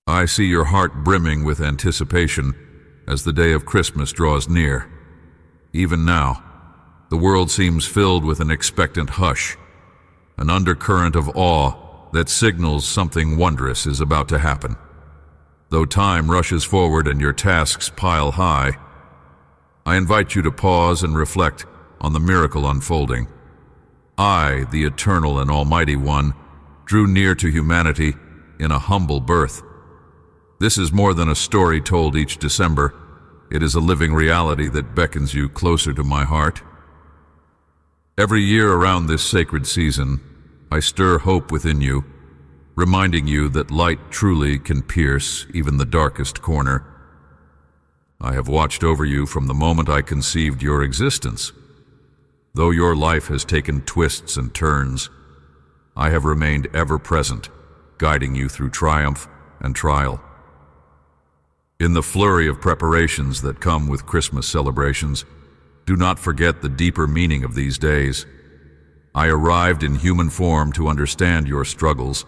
I see your heart brimming with anticipation as the day of Christmas draws near. Even now, the world seems filled with an expectant hush, an undercurrent of awe that signals something wondrous is about to happen. Though time rushes forward and your tasks pile high, I invite you to pause and reflect on the miracle unfolding. I, the Eternal and Almighty One, drew near to humanity in a humble birth. This is more than a story told each December. It is a living reality that beckons you closer to my heart. Every year around this sacred season, I stir hope within you, reminding you that light truly can pierce even the darkest corner. I have watched over you from the moment I conceived your existence. Though your life has taken twists and turns, I have remained ever present, guiding you through triumph and trial. In the flurry of preparations that come with Christmas celebrations, do not forget the deeper meaning of these days. I arrived in human form to understand your struggles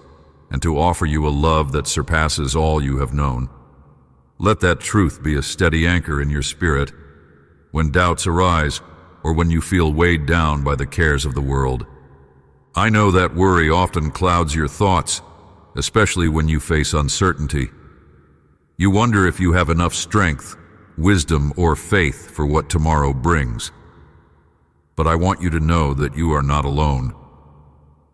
and to offer you a love that surpasses all you have known. Let that truth be a steady anchor in your spirit when doubts arise or when you feel weighed down by the cares of the world. I know that worry often clouds your thoughts, especially when you face uncertainty. You wonder if you have enough strength, wisdom, or faith for what tomorrow brings. But I want you to know that you are not alone.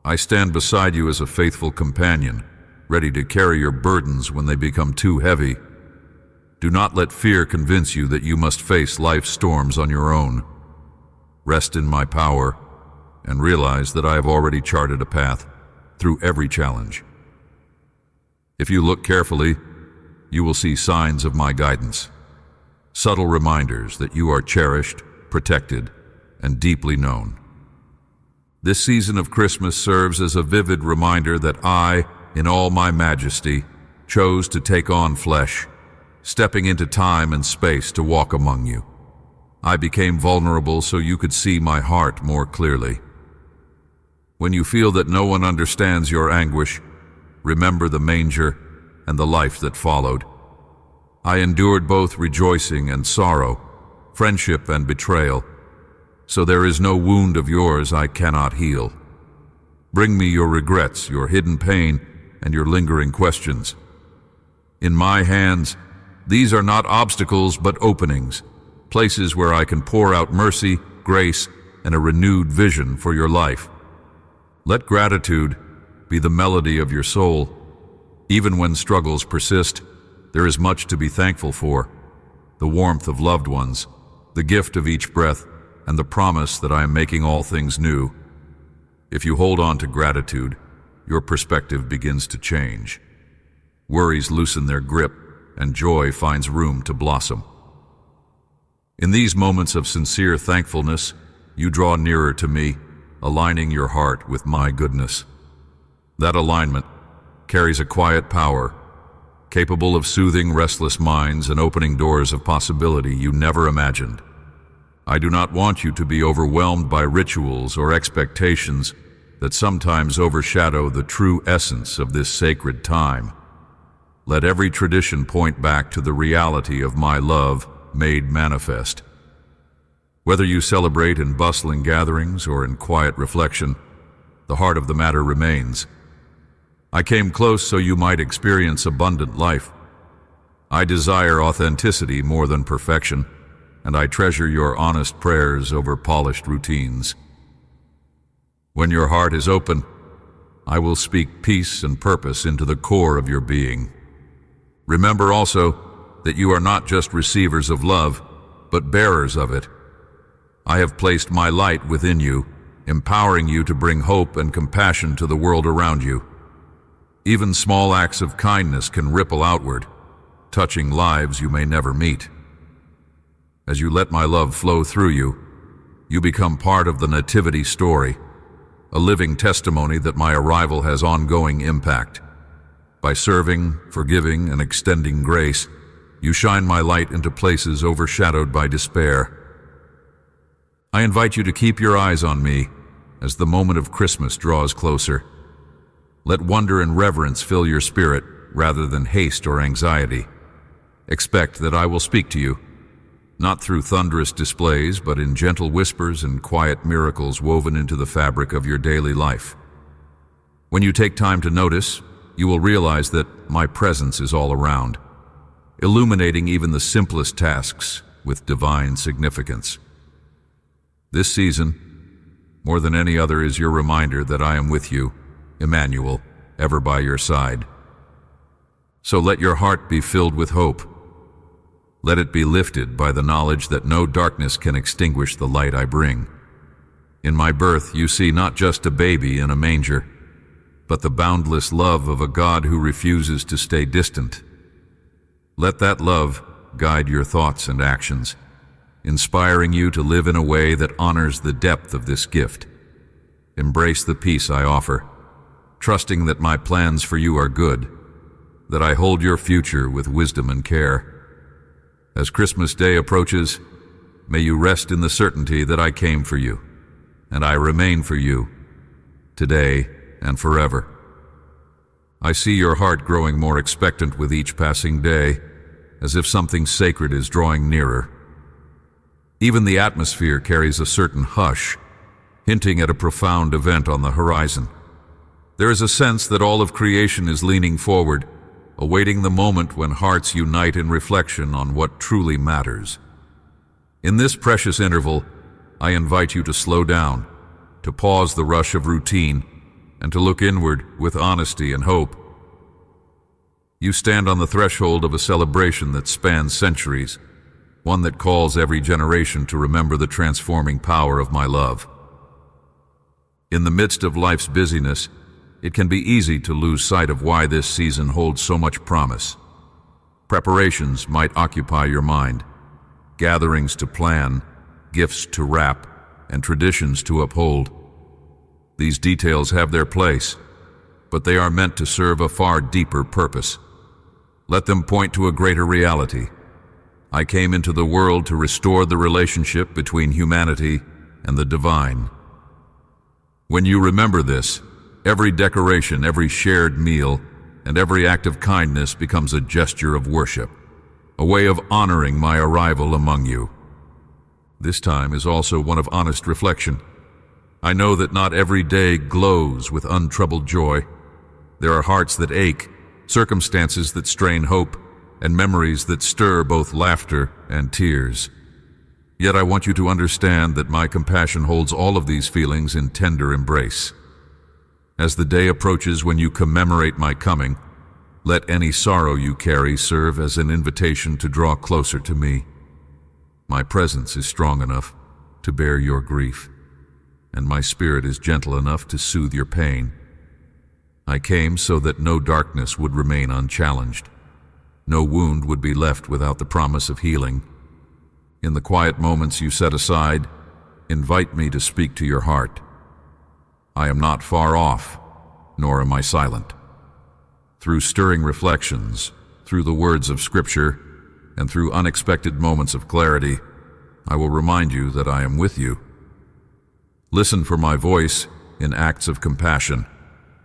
I stand beside you as a faithful companion, ready to carry your burdens when they become too heavy. Do not let fear convince you that you must face life's storms on your own. Rest in my power and realize that I have already charted a path through every challenge. If you look carefully, you will see signs of my guidance, subtle reminders that you are cherished, protected, and deeply known. This season of Christmas serves as a vivid reminder that I, in all my majesty, chose to take on flesh, stepping into time and space to walk among you. I became vulnerable so you could see my heart more clearly. When you feel that no one understands your anguish, remember the manger and the life that followed. I endured both rejoicing and sorrow, friendship and betrayal, so there is no wound of yours I cannot heal. Bring me your regrets, your hidden pain, and your lingering questions. In my hands, these are not obstacles but openings, places where I can pour out mercy, grace, and a renewed vision for your life. Let gratitude be the melody of your soul. Even when struggles persist, there is much to be thankful for: the warmth of loved ones, the gift of each breath, and the promise that I am making all things new. If you hold on to gratitude, your perspective begins to change. Worries loosen their grip, and joy finds room to blossom. In these moments of sincere thankfulness, you draw nearer to me, aligning your heart with my goodness. That alignment carries a quiet power, capable of soothing restless minds and opening doors of possibility you never imagined. I do not want you to be overwhelmed by rituals or expectations that sometimes overshadow the true essence of this sacred time. Let every tradition point back to the reality of my love made manifest. Whether you celebrate in bustling gatherings or in quiet reflection, the heart of the matter remains. I came close so you might experience abundant life. I desire authenticity more than perfection, and I treasure your honest prayers over polished routines. When your heart is open, I will speak peace and purpose into the core of your being. Remember also that you are not just receivers of love, but bearers of it. I have placed my light within you, empowering you to bring hope and compassion to the world around you. Even small acts of kindness can ripple outward, touching lives you may never meet. As you let my love flow through you, you become part of the nativity story, a living testimony that my arrival has ongoing impact. By serving, forgiving, and extending grace, you shine my light into places overshadowed by despair. I invite you to keep your eyes on me as the moment of Christmas draws closer. Let wonder and reverence fill your spirit, rather than haste or anxiety. Expect that I will speak to you, not through thunderous displays, but in gentle whispers and quiet miracles woven into the fabric of your daily life. When you take time to notice, you will realize that my presence is all around, illuminating even the simplest tasks with divine significance. This season, more than any other, is your reminder that I am with you, Emmanuel, ever by your side. So let your heart be filled with hope. Let it be lifted by the knowledge that no darkness can extinguish the light I bring. In my birth, you see not just a baby in a manger, but the boundless love of a God who refuses to stay distant. Let that love guide your thoughts and actions, inspiring you to live in a way that honors the depth of this gift. Embrace the peace I offer, trusting that my plans for you are good, that I hold your future with wisdom and care. As Christmas Day approaches, may you rest in the certainty that I came for you, and I remain for you, today and forever. I see your heart growing more expectant with each passing day, as if something sacred is drawing nearer. Even the atmosphere carries a certain hush, hinting at a profound event on the horizon. There is a sense that all of creation is leaning forward, awaiting the moment when hearts unite in reflection on what truly matters. In this precious interval, I invite you to slow down, to pause the rush of routine, and to look inward with honesty and hope. You stand on the threshold of a celebration that spans centuries, one that calls every generation to remember the transforming power of my love. In the midst of life's busyness, it can be easy to lose sight of why this season holds so much promise. Preparations might occupy your mind, gatherings to plan, gifts to wrap, and traditions to uphold. These details have their place, but they are meant to serve a far deeper purpose. Let them point to a greater reality. I came into the world to restore the relationship between humanity and the divine. When you remember this, every decoration, every shared meal, and every act of kindness becomes a gesture of worship, a way of honoring my arrival among you. This time is also one of honest reflection. I know that not every day glows with untroubled joy. There are hearts that ache, circumstances that strain hope, and memories that stir both laughter and tears. Yet I want you to understand that my compassion holds all of these feelings in tender embrace. As the day approaches when you commemorate my coming, let any sorrow you carry serve as an invitation to draw closer to me. My presence is strong enough to bear your grief, and my spirit is gentle enough to soothe your pain. I came so that no darkness would remain unchallenged. No wound would be left without the promise of healing. In the quiet moments you set aside, invite me to speak to your heart. I am not far off, nor am I silent. Through stirring reflections, through the words of Scripture, and through unexpected moments of clarity, I will remind you that I am with you. Listen for my voice in acts of compassion,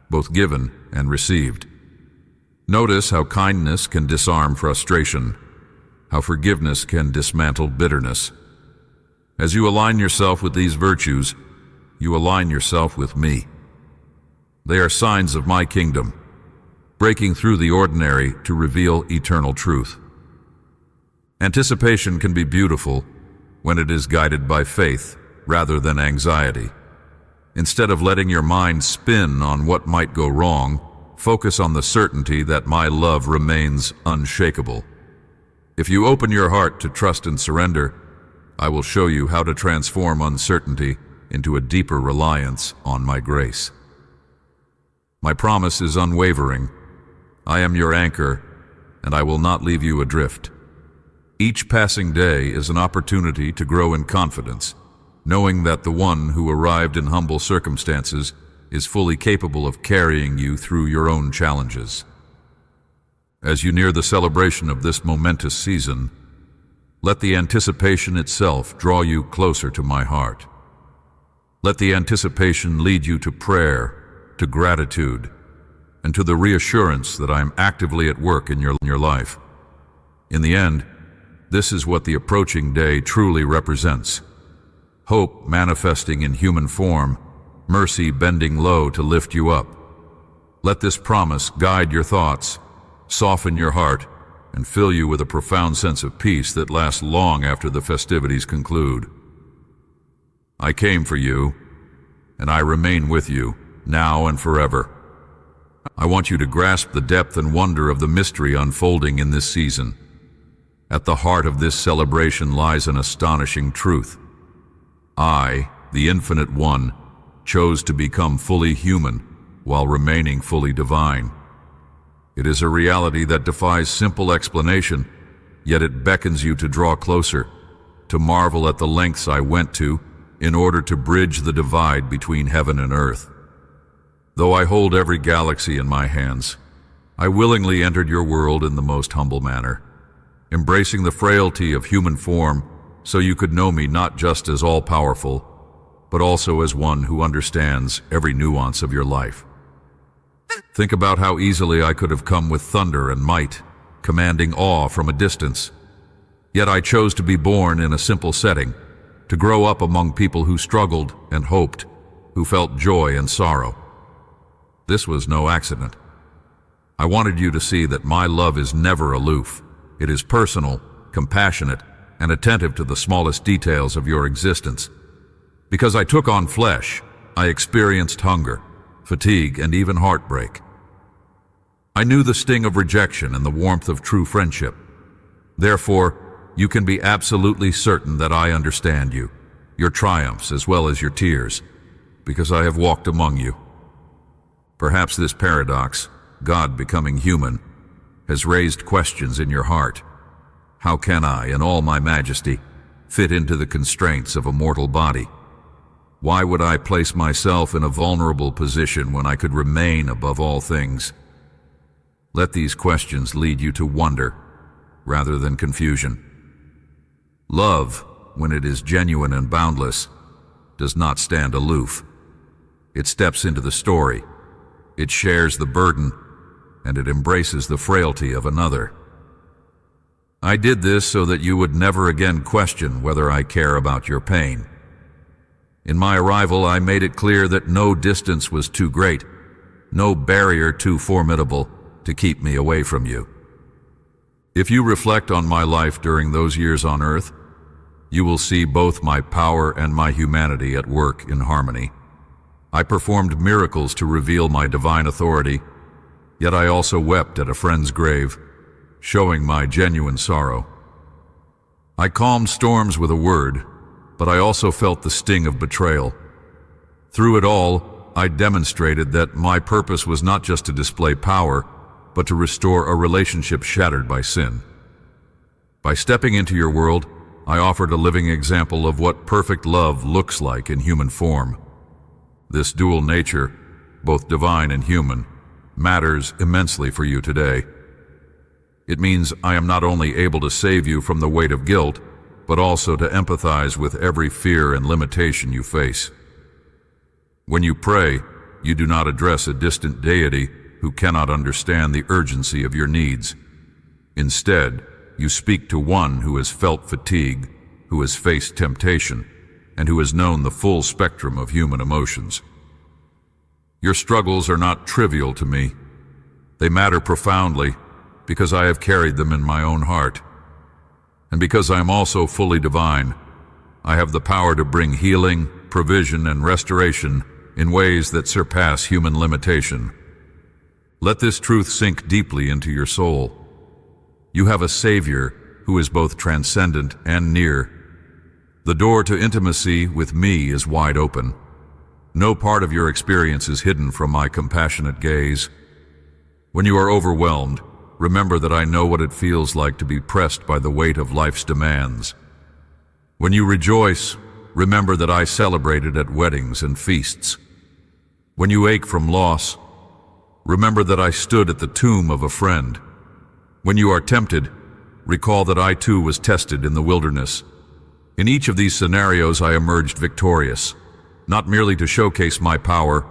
both given and received. Notice how kindness can disarm frustration, how forgiveness can dismantle bitterness. As you align yourself with these virtues, you align yourself with me. They are signs of my kingdom, breaking through the ordinary to reveal eternal truth. Anticipation can be beautiful when it is guided by faith rather than anxiety. Instead of letting your mind spin on what might go wrong, focus on the certainty that my love remains unshakable. If you open your heart to trust and surrender, I will show you how to transform uncertainty into a deeper reliance on my grace. My promise is unwavering. I am your anchor, and I will not leave you adrift. Each passing day is an opportunity to grow in confidence, knowing that the one who arrived in humble circumstances is fully capable of carrying you through your own challenges. As you near the celebration of this momentous season, let the anticipation itself draw you closer to my heart. Let the anticipation lead you to prayer, to gratitude, and to the reassurance that I am actively at work in your life. In the end, this is what the approaching day truly represents. Hope manifesting in human form, mercy bending low to lift you up. Let this promise guide your thoughts, soften your heart, and fill you with a profound sense of peace that lasts long after the festivities conclude. I came for you, and I remain with you, now and forever. I want you to grasp the depth and wonder of the mystery unfolding in this season. At the heart of this celebration lies an astonishing truth. I, the Infinite One, chose to become fully human while remaining fully divine. It is a reality that defies simple explanation, yet it beckons you to draw closer, to marvel at the lengths I went to in order to bridge the divide between heaven and earth. Though I hold every galaxy in my hands, I willingly entered your world in the most humble manner, embracing the frailty of human form so you could know me not just as all-powerful, but also as one who understands every nuance of your life. Think about how easily I could have come with thunder and might, commanding awe from a distance. Yet I chose to be born in a simple setting, to grow up among people who struggled and hoped, who felt joy and sorrow. This was no accident. I wanted you to see that my love is never aloof. It is personal, compassionate, and attentive to the smallest details of your existence. Because I took on flesh, I experienced hunger, fatigue, and even heartbreak. I knew the sting of rejection and the warmth of true friendship. Therefore, you can be absolutely certain that I understand you, your triumphs as well as your tears, because I have walked among you. Perhaps this paradox, God becoming human, has raised questions in your heart. How can I, in all my majesty, fit into the constraints of a mortal body? Why would I place myself in a vulnerable position when I could remain above all things? Let these questions lead you to wonder rather than confusion. Love, when it is genuine and boundless, does not stand aloof. It steps into the story, it shares the burden, and it embraces the frailty of another. I did this so that you would never again question whether I care about your pain. In my arrival, I made it clear that no distance was too great, no barrier too formidable to keep me away from you. If you reflect on my life during those years on earth, you will see both my power and my humanity at work in harmony. I performed miracles to reveal my divine authority, yet I also wept at a friend's grave, showing my genuine sorrow. I calmed storms with a word, but I also felt the sting of betrayal. Through it all, I demonstrated that my purpose was not just to display power, but to restore a relationship shattered by sin. By stepping into your world, I offered a living example of what perfect love looks like in human form. This dual nature, both divine and human, matters immensely for you today. It means I am not only able to save you from the weight of guilt, but also to empathize with every fear and limitation you face. When you pray, you do not address a distant deity who cannot understand the urgency of your needs. Instead, you speak to one who has felt fatigue, who has faced temptation, and who has known the full spectrum of human emotions. Your struggles are not trivial to me. They matter profoundly because I have carried them in my own heart. And because I am also fully divine, I have the power to bring healing, provision, and restoration in ways that surpass human limitation. Let this truth sink deeply into your soul. You have a Savior who is both transcendent and near. The door to intimacy with me is wide open. No part of your experience is hidden from my compassionate gaze. When you are overwhelmed, remember that I know what it feels like to be pressed by the weight of life's demands. When you rejoice, remember that I celebrated at weddings and feasts. When you ache from loss, remember that I stood at the tomb of a friend. When you are tempted, recall that I too was tested in the wilderness. In each of these scenarios I emerged victorious, not merely to showcase my power,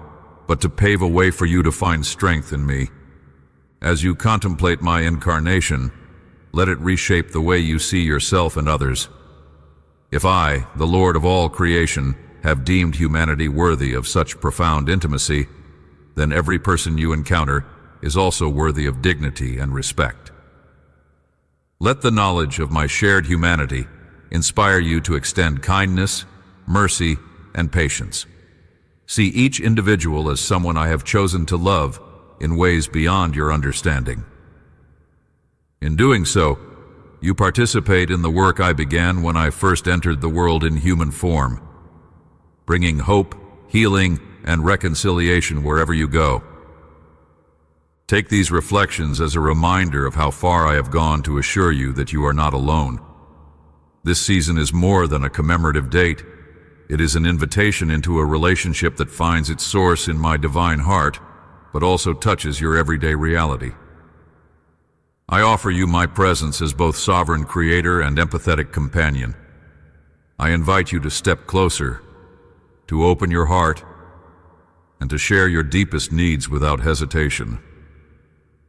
but to pave a way for you to find strength in me. As you contemplate my incarnation, let it reshape the way you see yourself and others. If I, the Lord of all creation, have deemed humanity worthy of such profound intimacy, then every person you encounter is also worthy of dignity and respect. Let the knowledge of my shared humanity inspire you to extend kindness, mercy, and patience. See each individual as someone I have chosen to love in ways beyond your understanding. In doing so, you participate in the work I began when I first entered the world in human form, bringing hope, healing, and reconciliation wherever you go. Take these reflections as a reminder of how far I have gone to assure you that you are not alone. This season is more than a commemorative date. It is an invitation into a relationship that finds its source in my divine heart, but also touches your everyday reality. I offer you my presence as both sovereign creator and empathetic companion. I invite you to step closer, to open your heart, and to share your deepest needs without hesitation.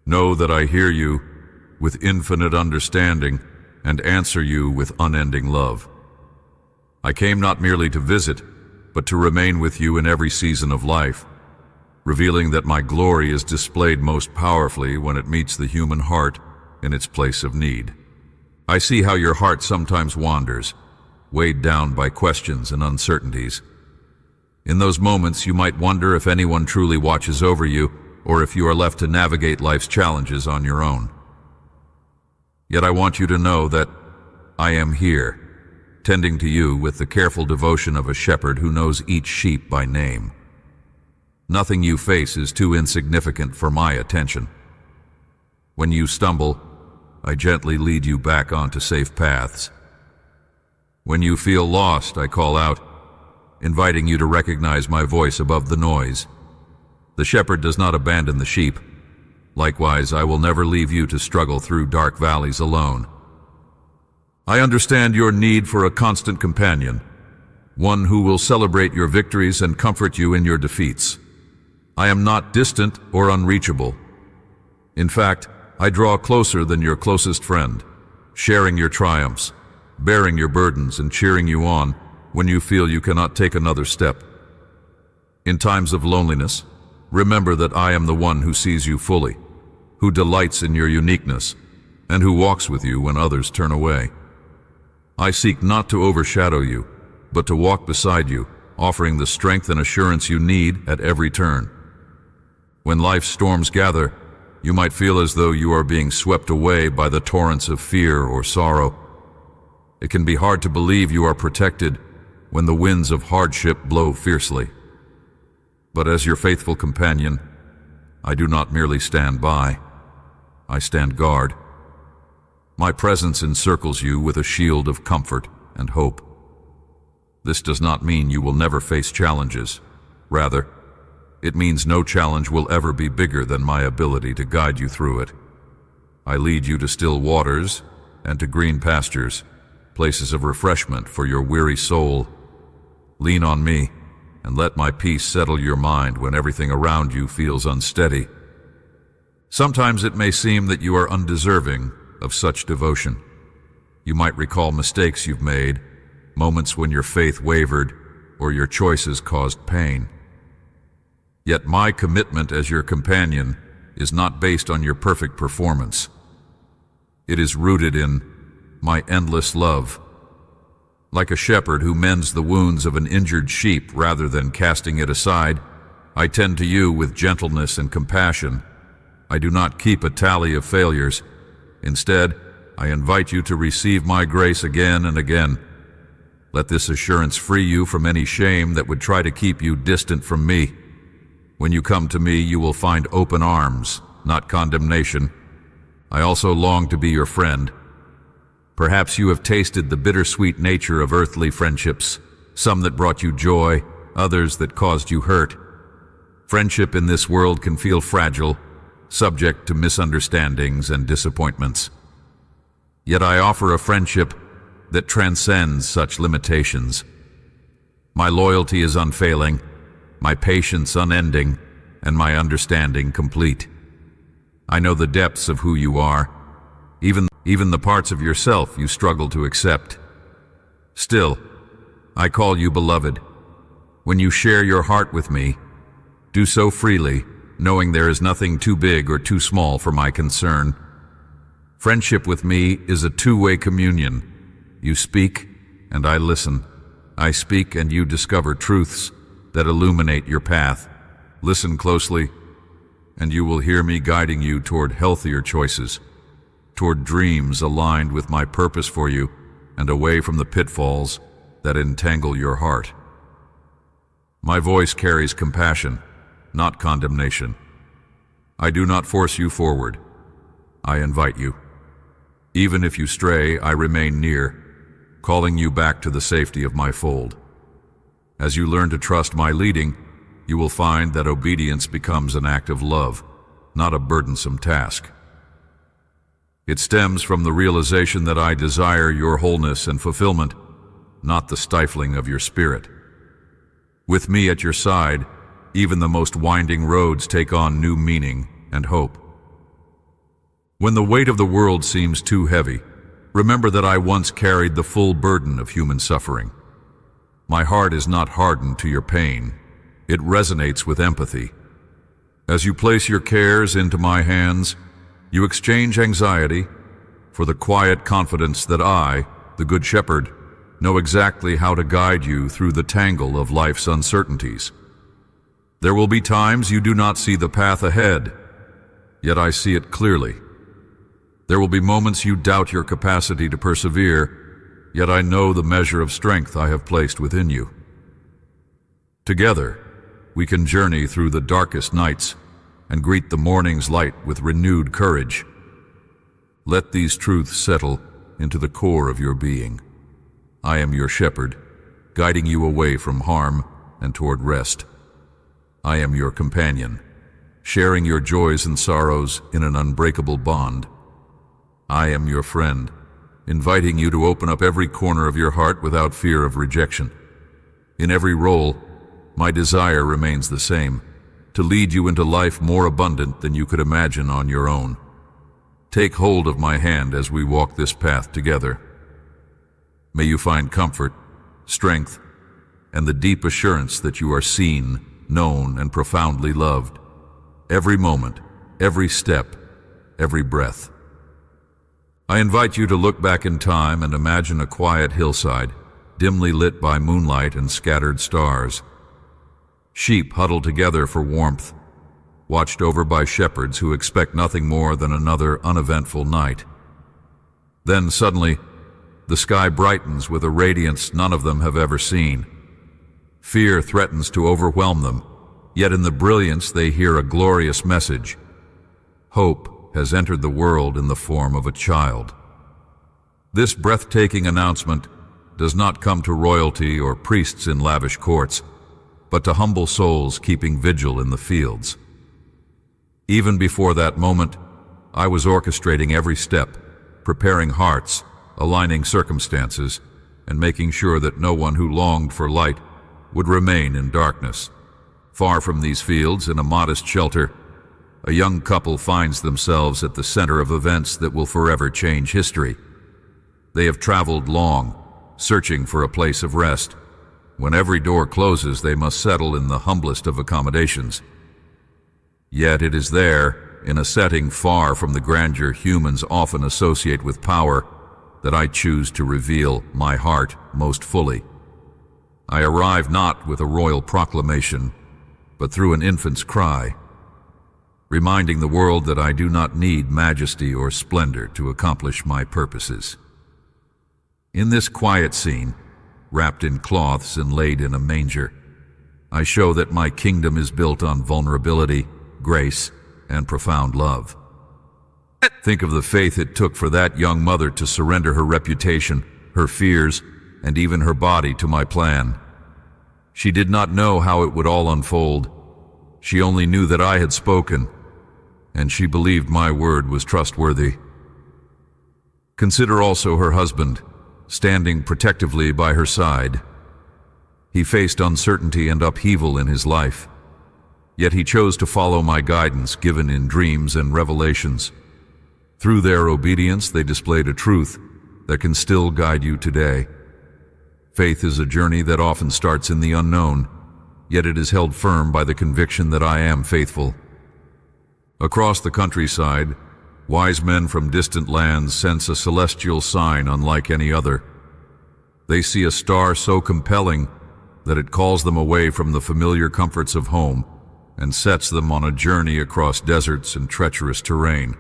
Know that I hear you with infinite understanding and answer you with unending love. I came not merely to visit, but to remain with you in every season of life, revealing that my glory is displayed most powerfully when it meets the human heart in its place of need. I see how your heart sometimes wanders, weighed down by questions and uncertainties. In those moments, you might wonder if anyone truly watches over you, or if you are left to navigate life's challenges on your own. Yet I want you to know that I am here, tending to you with the careful devotion of a shepherd who knows each sheep by name. Nothing you face is too insignificant for my attention. When you stumble, I gently lead you back onto safe paths. When you feel lost, I call out, inviting you to recognize my voice above the noise. The shepherd does not abandon the sheep. Likewise, I will never leave you to struggle through dark valleys alone. I understand your need for a constant companion, one who will celebrate your victories and comfort you in your defeats. I am not distant or unreachable. In fact, I draw closer than your closest friend, sharing your triumphs, bearing your burdens, and cheering you on when you feel you cannot take another step. In times of loneliness, remember that I am the one who sees you fully, who delights in your uniqueness, and who walks with you when others turn away. I seek not to overshadow you, but to walk beside you, offering the strength and assurance you need at every turn. When life's storms gather, you might feel as though you are being swept away by the torrents of fear or sorrow. It can be hard to believe you are protected when the winds of hardship blow fiercely. But as your faithful companion, I do not merely stand by, I stand guard. My presence encircles you with a shield of comfort and hope. This does not mean you will never face challenges. Rather, it means no challenge will ever be bigger than my ability to guide you through it. I lead you to still waters and to green pastures, places of refreshment for your weary soul. Lean on me, and let my peace settle your mind when everything around you feels unsteady. Sometimes it may seem that you are undeserving of such devotion. You might recall mistakes you've made, moments when your faith wavered, or your choices caused pain. Yet my commitment as your companion is not based on your perfect performance. It is rooted in my endless love. Like a shepherd who mends the wounds of an injured sheep rather than casting it aside, I tend to you with gentleness and compassion. I do not keep a tally of failures. Instead, I invite you to receive my grace again and again. Let this assurance free you from any shame that would try to keep you distant from me. When you come to me, you will find open arms, not condemnation. I also long to be your friend. Perhaps you have tasted the bittersweet nature of earthly friendships, some that brought you joy, others that caused you hurt. Friendship in this world can feel fragile, subject to misunderstandings and disappointments. Yet I offer a friendship that transcends such limitations. My loyalty is unfailing, my patience unending, and my understanding complete. I know the depths of who you are, even the parts of yourself you struggle to accept. Still, I call you beloved. When you share your heart with me, do so freely, knowing there is nothing too big or too small for my concern. Friendship with me is a two-way communion. You speak, and I listen. I speak, and you discover truths that illuminate your path. Listen closely, and you will hear me guiding you toward healthier choices, toward dreams aligned with my purpose for you, and away from the pitfalls that entangle your heart. My voice carries compassion, not condemnation. I do not force you forward. I invite you. Even if you stray, I remain near, calling you back to the safety of my fold. As you learn to trust my leading, you will find that obedience becomes an act of love, not a burdensome task. It stems from the realization that I desire your wholeness and fulfillment, not the stifling of your spirit. With me at your side, even the most winding roads take on new meaning and hope. When the weight of the world seems too heavy, remember that I once carried the full burden of human suffering. My heart is not hardened to your pain. It resonates with empathy. As you place your cares into my hands, you exchange anxiety for the quiet confidence that I, the Good Shepherd, know exactly how to guide you through the tangle of life's uncertainties. There will be times you do not see the path ahead, yet I see it clearly. There will be moments you doubt your capacity to persevere, yet I know the measure of strength I have placed within you. Together, we can journey through the darkest nights and greet the morning's light with renewed courage. Let these truths settle into the core of your being. I am your shepherd, guiding you away from harm and toward rest. I am your companion, sharing your joys and sorrows in an unbreakable bond. I am your friend, inviting you to open up every corner of your heart without fear of rejection. In every role, my desire remains the same, to lead you into life more abundant than you could imagine on your own. Take hold of my hand as we walk this path together. May you find comfort, strength, and the deep assurance that you are seen, known, and profoundly loved. Every moment, every step, every breath. I invite you to look back in time and imagine a quiet hillside, dimly lit by moonlight and scattered stars. Sheep huddled together for warmth, watched over by shepherds who expect nothing more than another uneventful night. Then suddenly, the sky brightens with a radiance none of them have ever seen. Fear threatens to overwhelm them, yet in the brilliance they hear a glorious message. Hope has entered the world in the form of a child. This breathtaking announcement does not come to royalty or priests in lavish courts, but to humble souls keeping vigil in the fields. Even before that moment, I was orchestrating every step, preparing hearts, aligning circumstances, and making sure that no one who longed for light would remain in darkness. Far from these fields, in a modest shelter, a young couple finds themselves at the center of events that will forever change history. They have traveled long, searching for a place of rest. When every door closes, they must settle in the humblest of accommodations. Yet it is there, in a setting far from the grandeur humans often associate with power, that I choose to reveal my heart most fully. I arrive not with a royal proclamation, but through an infant's cry, reminding the world that I do not need majesty or splendor to accomplish my purposes. In this quiet scene, wrapped in cloths and laid in a manger, I show that my kingdom is built on vulnerability, grace, and profound love. Think of the faith it took for that young mother to surrender her reputation, her fears, and even her body to my plan. She did not know how it would all unfold. She only knew that I had spoken, and she believed my word was trustworthy. Consider also her husband, standing protectively by her side. He faced uncertainty and upheaval in his life, Yet he chose to follow my guidance given in dreams and revelations. Through their obedience, they displayed a truth that can still guide you today. Faith is a journey that often starts in the unknown, yet it is held firm by the conviction that I am faithful. Across the countryside, wise men from distant lands sense a celestial sign unlike any other. They see a star so compelling that it calls them away from the familiar comforts of home and sets them on a journey across deserts and treacherous terrain.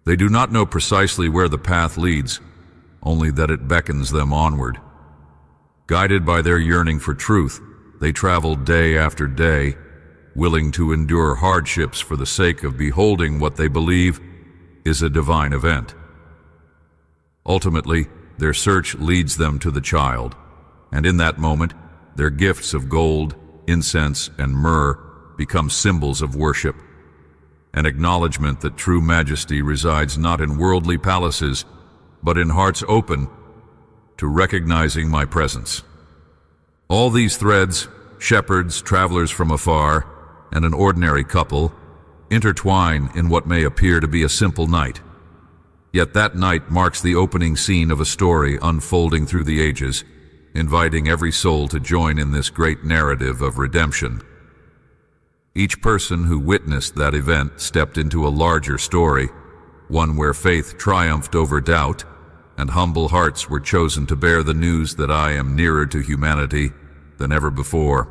They do not know precisely where the path leads, only that it beckons them onward. Guided by their yearning for truth, they travel day after day, willing to endure hardships for the sake of beholding what they believe is a divine event. Ultimately, their search leads them to the child, and in that moment, their gifts of gold, incense, and myrrh become symbols of worship, an acknowledgement that true majesty resides not in worldly palaces, but in hearts open to recognizing my presence. All these threads, shepherds, travelers from afar, and an ordinary couple, intertwine in what may appear to be a simple night. Yet that night marks the opening scene of a story unfolding through the ages, inviting every soul to join in this great narrative of redemption. Each person who witnessed that event stepped into a larger story, one where faith triumphed over doubt, and humble hearts were chosen to bear the news that I am nearer to humanity than ever before.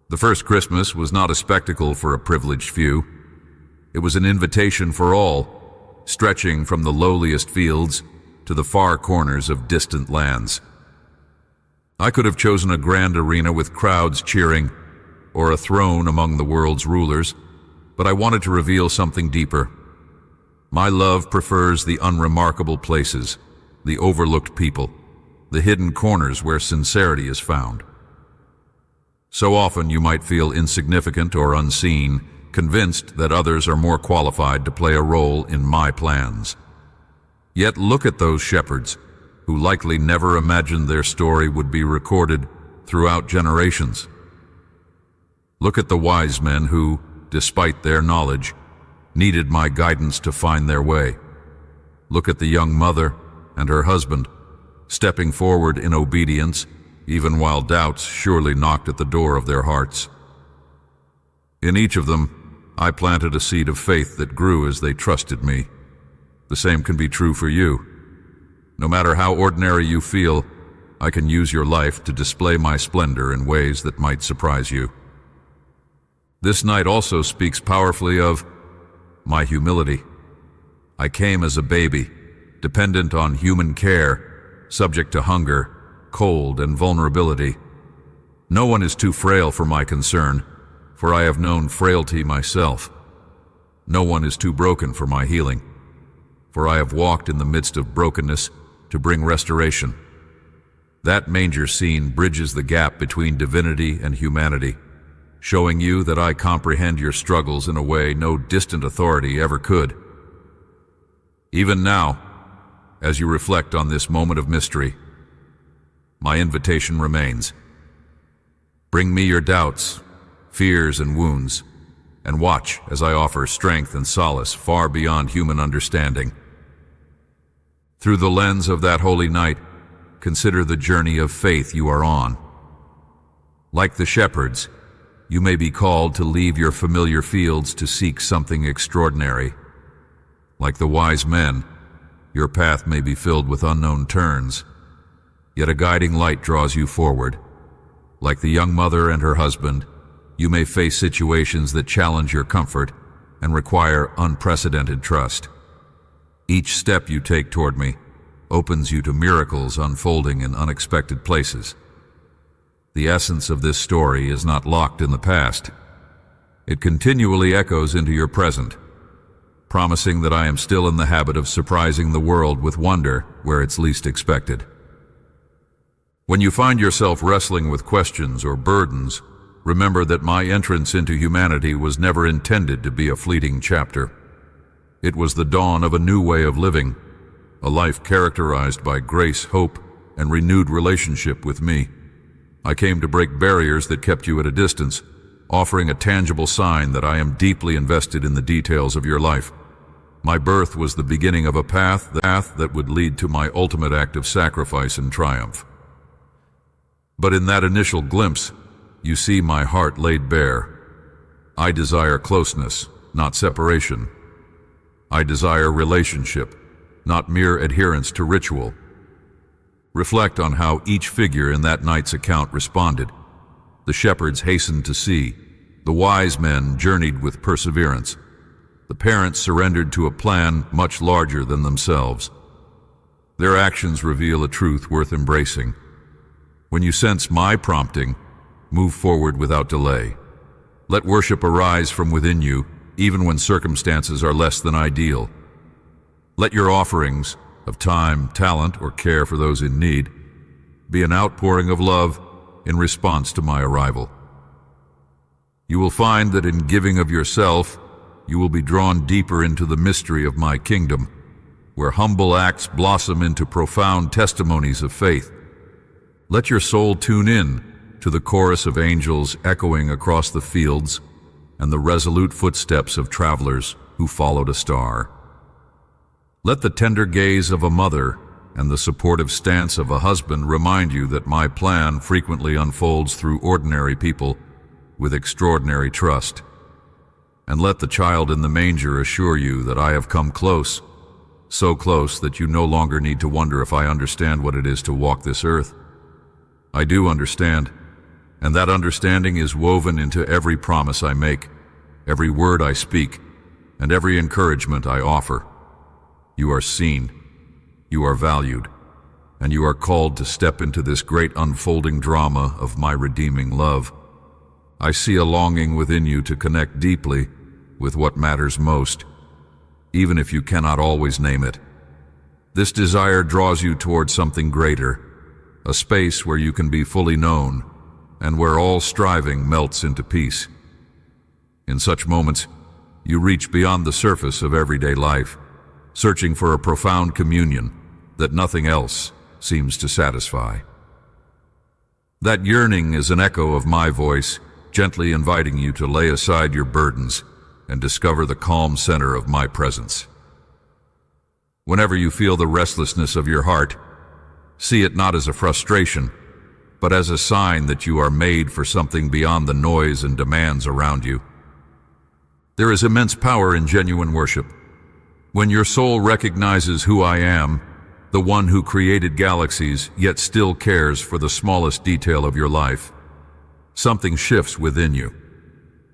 The first Christmas was not a spectacle for a privileged few. It was an invitation for all, stretching from the lowliest fields to the far corners of distant lands. I could have chosen a grand arena with crowds cheering, or a throne among the world's rulers, but I wanted to reveal something deeper. My love prefers the unremarkable places, the overlooked people, the hidden corners where sincerity is found. So often you might feel insignificant or unseen, convinced that others are more qualified to play a role in my plans. Yet look at those shepherds, who likely never imagined their story would be recorded throughout generations. Look at the wise men who, despite their knowledge, needed my guidance to find their way. Look at the young mother and her husband, stepping forward in obedience, even while doubts surely knocked at the door of their hearts. In each of them, I planted a seed of faith that grew as they trusted me. The same can be true for you. No matter how ordinary you feel, I can use your life to display my splendor in ways that might surprise you. This night also speaks powerfully of my humility. I came as a baby, dependent on human care, subject to hunger, cold, and vulnerability. No one is too frail for my concern, for I have known frailty myself. No one is too broken for my healing, for I have walked in the midst of brokenness to bring restoration. That manger scene bridges the gap between divinity and humanity, showing you that I comprehend your struggles in a way no distant authority ever could. Even now, as you reflect on this moment of mystery, my invitation remains. Bring me your doubts, fears, and wounds, and watch as I offer strength and solace far beyond human understanding. Through the lens of that holy night, consider the journey of faith you are on. Like the shepherds, you may be called to leave your familiar fields to seek something extraordinary. Like the wise men, your path may be filled with unknown turns, yet a guiding light draws you forward. Like the young mother and her husband, you may face situations that challenge your comfort and require unprecedented trust. Each step you take toward me opens you to miracles unfolding in unexpected places. The essence of this story is not locked in the past. It continually echoes into your present, promising that I am still in the habit of surprising the world with wonder where it's least expected. When you find yourself wrestling with questions or burdens, remember that my entrance into humanity was never intended to be a fleeting chapter. It was the dawn of a new way of living, a life characterized by grace, hope, and renewed relationship with me. I came to break barriers that kept you at a distance, offering a tangible sign that I am deeply invested in the details of your life. My birth was the beginning of a path that would lead to my ultimate act of sacrifice and triumph. But in that initial glimpse, you see my heart laid bare. I desire closeness, not separation. I desire relationship, not mere adherence to ritual. Reflect on how each figure in that night's account responded. The shepherds hastened to see. The wise men journeyed with perseverance. The parents surrendered to a plan much larger than themselves. Their actions reveal a truth worth embracing. When you sense my prompting, move forward without delay. Let worship arise from within you, even when circumstances are less than ideal. Let your offerings of time, talent, or care for those in need be an outpouring of love in response to my arrival. You will find that in giving of yourself, you will be drawn deeper into the mystery of my kingdom, where humble acts blossom into profound testimonies of faith. Let your soul tune in to the chorus of angels echoing across the fields and the resolute footsteps of travelers who followed a star. Let the tender gaze of a mother and the supportive stance of a husband remind you that my plan frequently unfolds through ordinary people with extraordinary trust. And let the child in the manger assure you that I have come close, so close that you no longer need to wonder if I understand what it is to walk this earth. I do understand, and that understanding is woven into every promise I make, every word I speak, and every encouragement I offer. You are seen, you are valued, and you are called to step into this great unfolding drama of my redeeming love. I see a longing within you to connect deeply with what matters most, even if you cannot always name it. This desire draws you toward something greater, a space where you can be fully known and where all striving melts into peace. In such moments, you reach beyond the surface of everyday life, searching for a profound communion that nothing else seems to satisfy. That yearning is an echo of my voice, gently inviting you to lay aside your burdens and discover the calm center of my presence. Whenever you feel the restlessness of your heart, see it not as a frustration, but as a sign that you are made for something beyond the noise and demands around you. There is immense power in genuine worship. When your soul recognizes who I am, the one who created galaxies yet still cares for the smallest detail of your life, something shifts within you.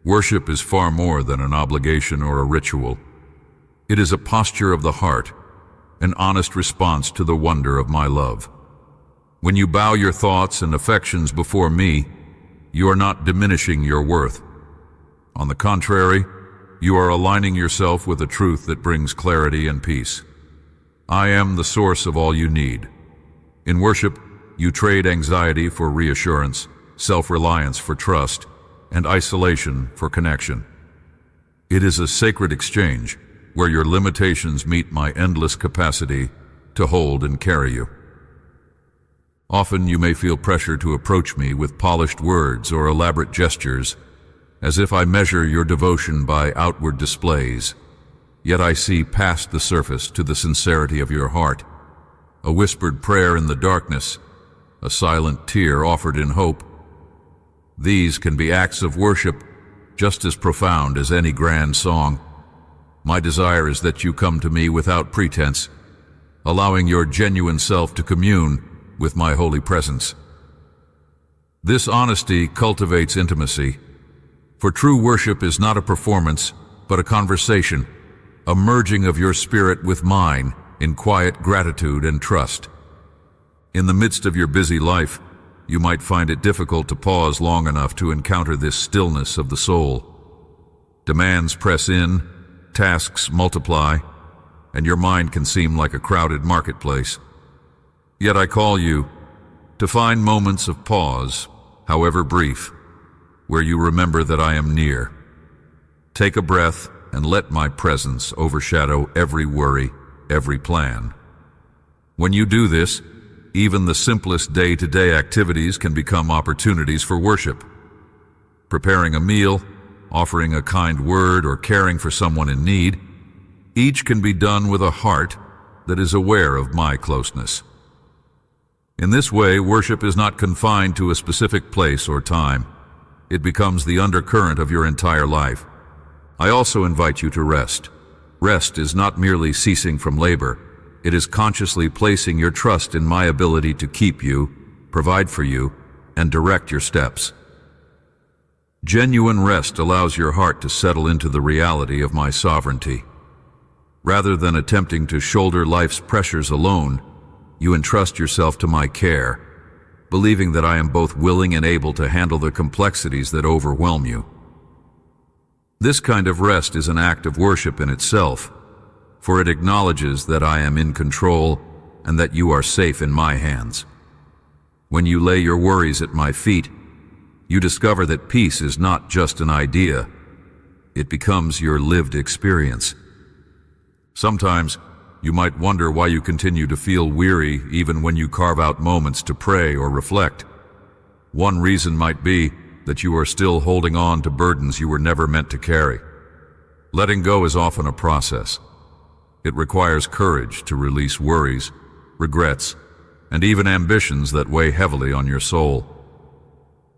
Worship is far more than an obligation or a ritual. It is a posture of the heart, an honest response to the wonder of my love. When you bow your thoughts and affections before me, you are not diminishing your worth. On the contrary, you are aligning yourself with a truth that brings clarity and peace. I am the source of all you need. In worship, you trade anxiety for reassurance, self-reliance for trust, and isolation for connection. It is a sacred exchange where your limitations meet my endless capacity to hold and carry you. Often you may feel pressure to approach me with polished words or elaborate gestures, as if I measure your devotion by outward displays. Yet I see past the surface to the sincerity of your heart, a whispered prayer in the darkness, a silent tear offered in hope. These can be acts of worship just as profound as any grand song. My desire is that you come to me without pretense, allowing your genuine self to commune with my holy presence. This honesty cultivates intimacy, for true worship is not a performance, but a conversation, a merging of your spirit with mine in quiet gratitude and trust. In the midst of your busy life, you might find it difficult to pause long enough to encounter this stillness of the soul. Demands press in, tasks multiply, and your mind can seem like a crowded marketplace. Yet I call you to find moments of pause, however brief, where you remember that I am near. Take a breath and let my presence overshadow every worry, every plan. When you do this, even the simplest day-to-day activities can become opportunities for worship. preparing a meal, offering a kind word, or caring for someone in need, each can be done with a heart that is aware of my closeness. In this way, worship is not confined to a specific place or time. It becomes the undercurrent of your entire life. I also invite you to rest. Rest is not merely ceasing from labor. It is consciously placing your trust in my ability to keep you, provide for you, and direct your steps. Genuine rest allows your heart to settle into the reality of my sovereignty. Rather than attempting to shoulder life's pressures alone, you entrust yourself to my care, believing that I am both willing and able to handle the complexities that overwhelm you. This kind of rest is an act of worship in itself, for it acknowledges that I am in control and that you are safe in my hands. When you lay your worries at my feet, you discover that peace is not just an idea. It becomes your lived experience. Sometimes, you might wonder why you continue to feel weary even when you carve out moments to pray or reflect. One reason might be that you are still holding on to burdens you were never meant to carry. Letting go is often a process. It requires courage to release worries, regrets, and even ambitions that weigh heavily on your soul.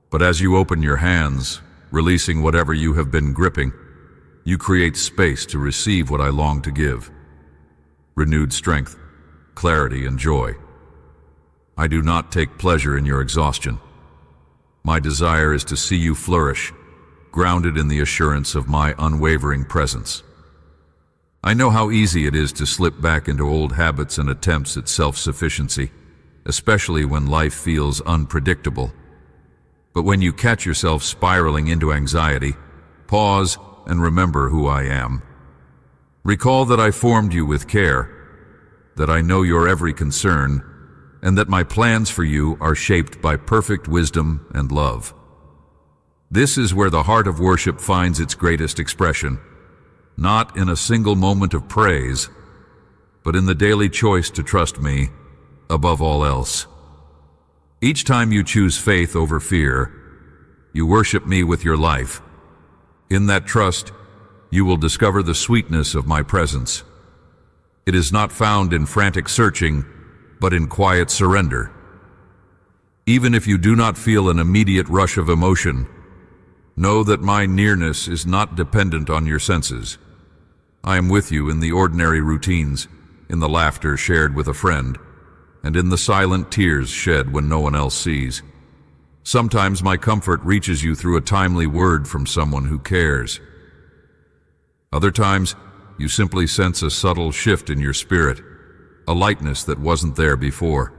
But as you open your hands, releasing whatever you have been gripping, you create space to receive what I long to give. Renewed strength, clarity, and joy. I do not take pleasure in your exhaustion. My desire is to see you flourish, grounded in the assurance of my unwavering presence. I know how easy it is to slip back into old habits and attempts at self-sufficiency, especially when life feels unpredictable. But when you catch yourself spiraling into anxiety, pause and remember who I am. Recall that I formed you with care, that I know your every concern, and that my plans for you are shaped by perfect wisdom and love. This is where the heart of worship finds its greatest expression, not in a single moment of praise, but in the daily choice to trust me above all else. Each time you choose faith over fear, you worship me with your life. In that trust, you will discover the sweetness of my presence. It is not found in frantic searching, but in quiet surrender. Even if you do not feel an immediate rush of emotion, know that my nearness is not dependent on your senses. I am with you in the ordinary routines, in the laughter shared with a friend, and in the silent tears shed when no one else sees. Sometimes my comfort reaches you through a timely word from someone who cares. Other times, you simply sense a subtle shift in your spirit, a lightness that wasn't there before.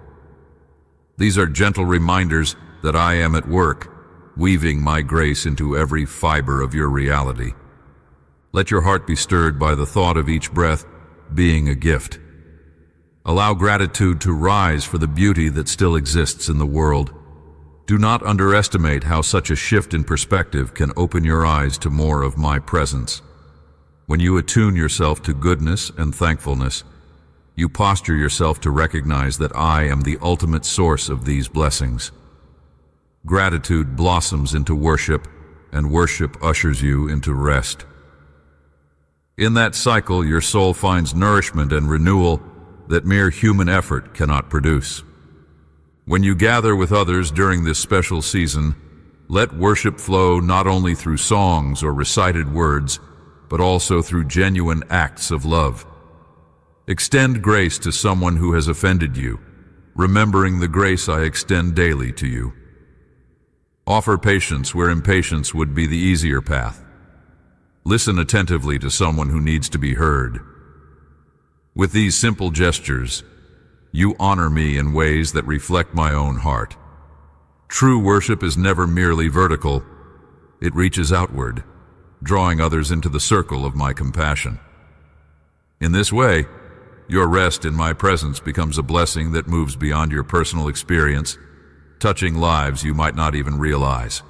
These are gentle reminders that I am at work, weaving my grace into every fiber of your reality. Let your heart be stirred by the thought of each breath being a gift. Allow gratitude to rise for the beauty that still exists in the world. Do not underestimate how such a shift in perspective can open your eyes to more of my presence. When you attune yourself to goodness and thankfulness, you posture yourself to recognize that I am the ultimate source of these blessings. Gratitude blossoms into worship, and worship ushers you into rest. In that cycle, your soul finds nourishment and renewal that mere human effort cannot produce. When you gather with others during this special season, let worship flow not only through songs or recited words, but also through genuine acts of love. Extend grace to someone who has offended you, remembering the grace I extend daily to you. Offer patience where impatience would be the easier path. Listen attentively to someone who needs to be heard. With these simple gestures, you honor me in ways that reflect my own heart. True worship is never merely vertical. It reaches outward, drawing others into the circle of my compassion. In this way, your rest in my presence becomes a blessing that moves beyond your personal experience, touching lives you might not even realize.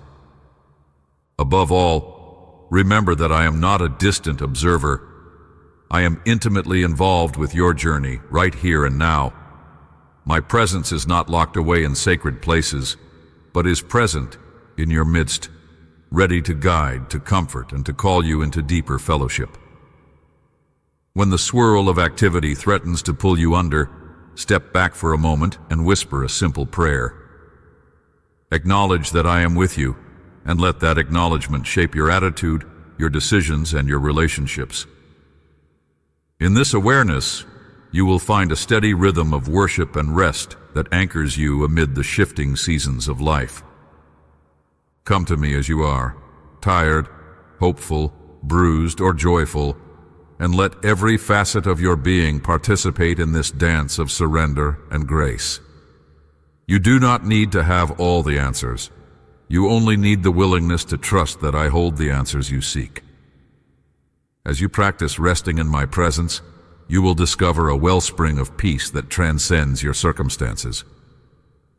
Above all, remember that I am not a distant observer. I am intimately involved with your journey right here and now. My presence is not locked away in sacred places, but is present in your midst, ready to guide, to comfort, and to call you into deeper fellowship. When the swirl of activity threatens to pull you under, step back for a moment and whisper a simple prayer. Acknowledge that I am with you, and let that acknowledgement shape your attitude, your decisions, and your relationships. In this awareness, you will find a steady rhythm of worship and rest that anchors you amid the shifting seasons of life. Come to me as you are, tired, hopeful, bruised, or joyful, and let every facet of your being participate in this dance of surrender and grace. You do not need to have all the answers. You only need the willingness to trust that I hold the answers you seek. As you practice resting in my presence, you will discover a wellspring of peace that transcends your circumstances.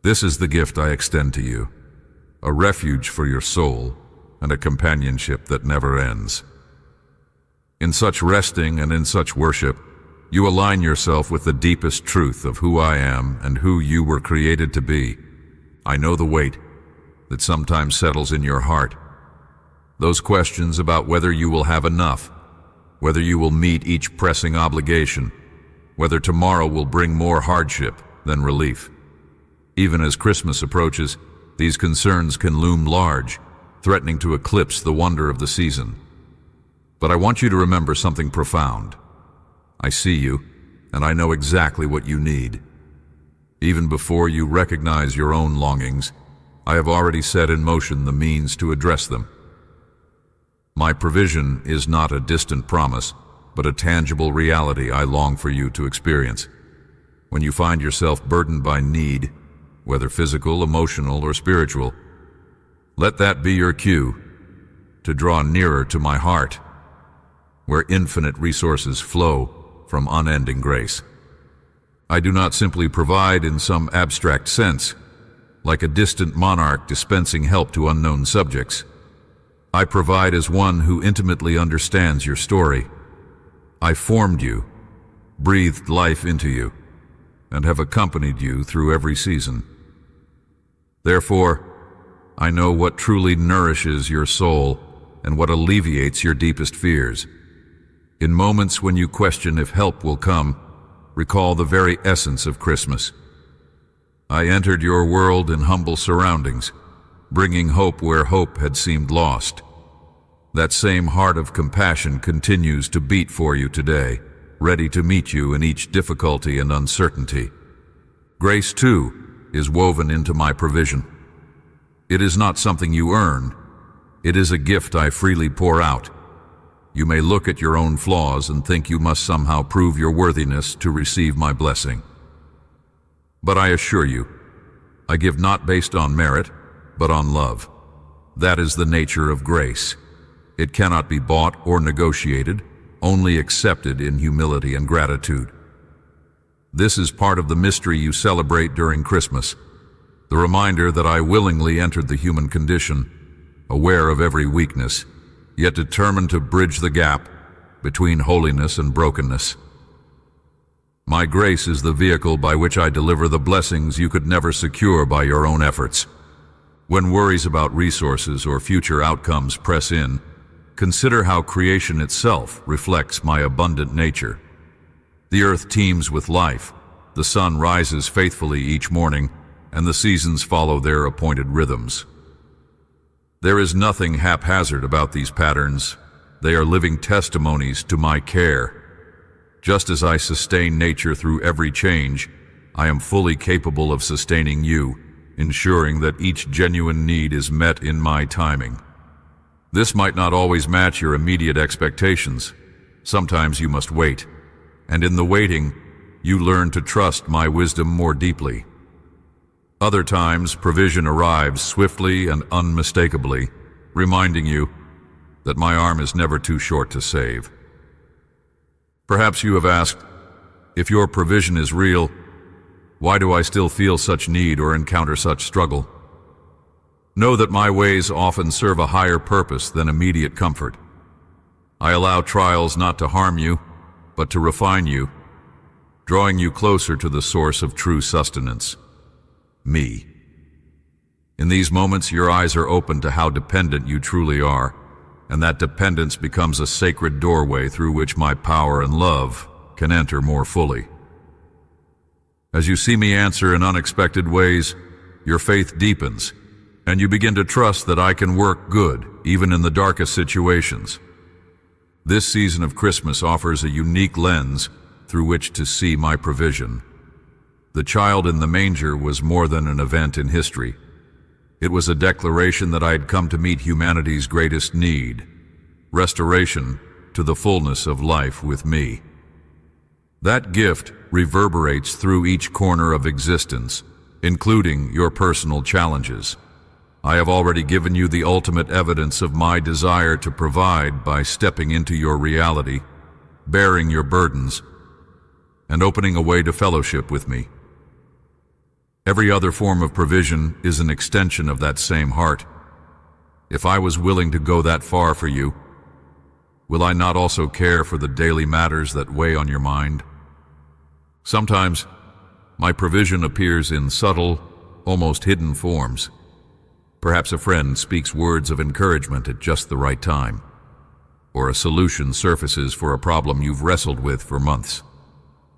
This is the gift I extend to you, a refuge for your soul and a companionship that never ends. In such resting and in such worship, you align yourself with the deepest truth of who I am and who you were created to be. I know the weight that sometimes settles in your heart. Those questions about whether you will have enough, whether you will meet each pressing obligation, whether tomorrow will bring more hardship than relief. Even as Christmas approaches, these concerns can loom large, threatening to eclipse the wonder of the season. But I want you to remember something profound. I see you, and I know exactly what you need. Even before you recognize your own longings, I have already set in motion the means to address them. My provision is not a distant promise, but a tangible reality I long for you to experience. When you find yourself burdened by need, whether physical, emotional, or spiritual, let that be your cue to draw nearer to my heart, where infinite resources flow from unending grace. I do not simply provide in some abstract sense, like a distant monarch dispensing help to unknown subjects. I provide as one who intimately understands your story. I formed you, breathed life into you, and have accompanied you through every season. Therefore, I know what truly nourishes your soul and what alleviates your deepest fears. In moments when you question if help will come, recall the very essence of Christmas. I entered your world in humble surroundings, bringing hope where hope had seemed lost. That same heart of compassion continues to beat for you today, ready to meet you in each difficulty and uncertainty. Grace, too, is woven into my provision. It is not something you earn. It is a gift I freely pour out. You may look at your own flaws and think you must somehow prove your worthiness to receive my blessing. But I assure you, I give not based on merit, but on love. That is the nature of grace. It cannot be bought or negotiated, only accepted in humility and gratitude. This is part of the mystery you celebrate during Christmas, the reminder that I willingly entered the human condition, aware of every weakness, yet determined to bridge the gap between holiness and brokenness. My grace is the vehicle by which I deliver the blessings you could never secure by your own efforts. When worries about resources or future outcomes press in, consider how creation itself reflects my abundant nature. The earth teems with life, the sun rises faithfully each morning, and the seasons follow their appointed rhythms. There is nothing haphazard about these patterns. They are living testimonies to my care. Just as I sustain nature through every change, I am fully capable of sustaining you, ensuring that each genuine need is met in my timing. This might not always match your immediate expectations. Sometimes you must wait, and in the waiting, you learn to trust my wisdom more deeply. Other times, provision arrives swiftly and unmistakably, reminding you that my arm is never too short to save. Perhaps you have asked, if your provision is real, why do I still feel such need or encounter such struggle? Know that my ways often serve a higher purpose than immediate comfort. I allow trials not to harm you, but to refine you, drawing you closer to the source of true sustenance, me. In these moments, your eyes are open to how dependent you truly are, and that dependence becomes a sacred doorway through which my power and love can enter more fully. As you see me answer in unexpected ways, your faith deepens, and you begin to trust that I can work good, even in the darkest situations. This season of Christmas offers a unique lens through which to see my provision. The child in the manger was more than an event in history. It was a declaration that I had come to meet humanity's greatest need, restoration to the fullness of life with me. That gift reverberates through each corner of existence, including your personal challenges. I have already given you the ultimate evidence of my desire to provide by stepping into your reality, bearing your burdens, and opening a way to fellowship with me. Every other form of provision is an extension of that same heart. If I was willing to go that far for you, will I not also care for the daily matters that weigh on your mind? Sometimes, my provision appears in subtle, almost hidden forms. Perhaps a friend speaks words of encouragement at just the right time, or a solution surfaces for a problem you've wrestled with for months.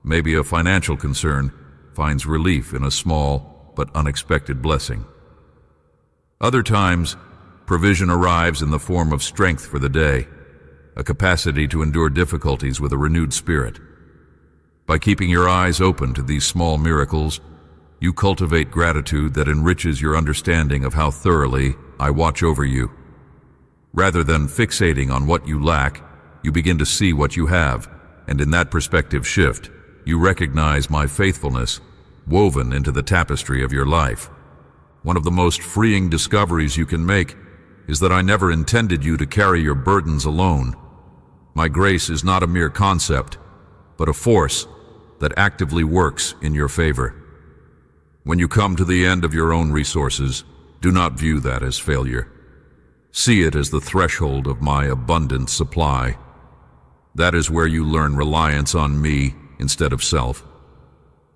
Maybe a financial concern finds relief in a small but unexpected blessing. Other times, provision arrives in the form of strength for the day, a capacity to endure difficulties with a renewed spirit. By keeping your eyes open to these small miracles, you cultivate gratitude that enriches your understanding of how thoroughly I watch over you. Rather than fixating on what you lack, you begin to see what you have, and in that perspective shift, you recognize my faithfulness woven into the tapestry of your life. One of the most freeing discoveries you can make is that I never intended you to carry your burdens alone. My grace is not a mere concept, but a force that actively works in your favor. When you come to the end of your own resources, do not view that as failure. See it as the threshold of my abundant supply. That is where you learn reliance on me instead of self.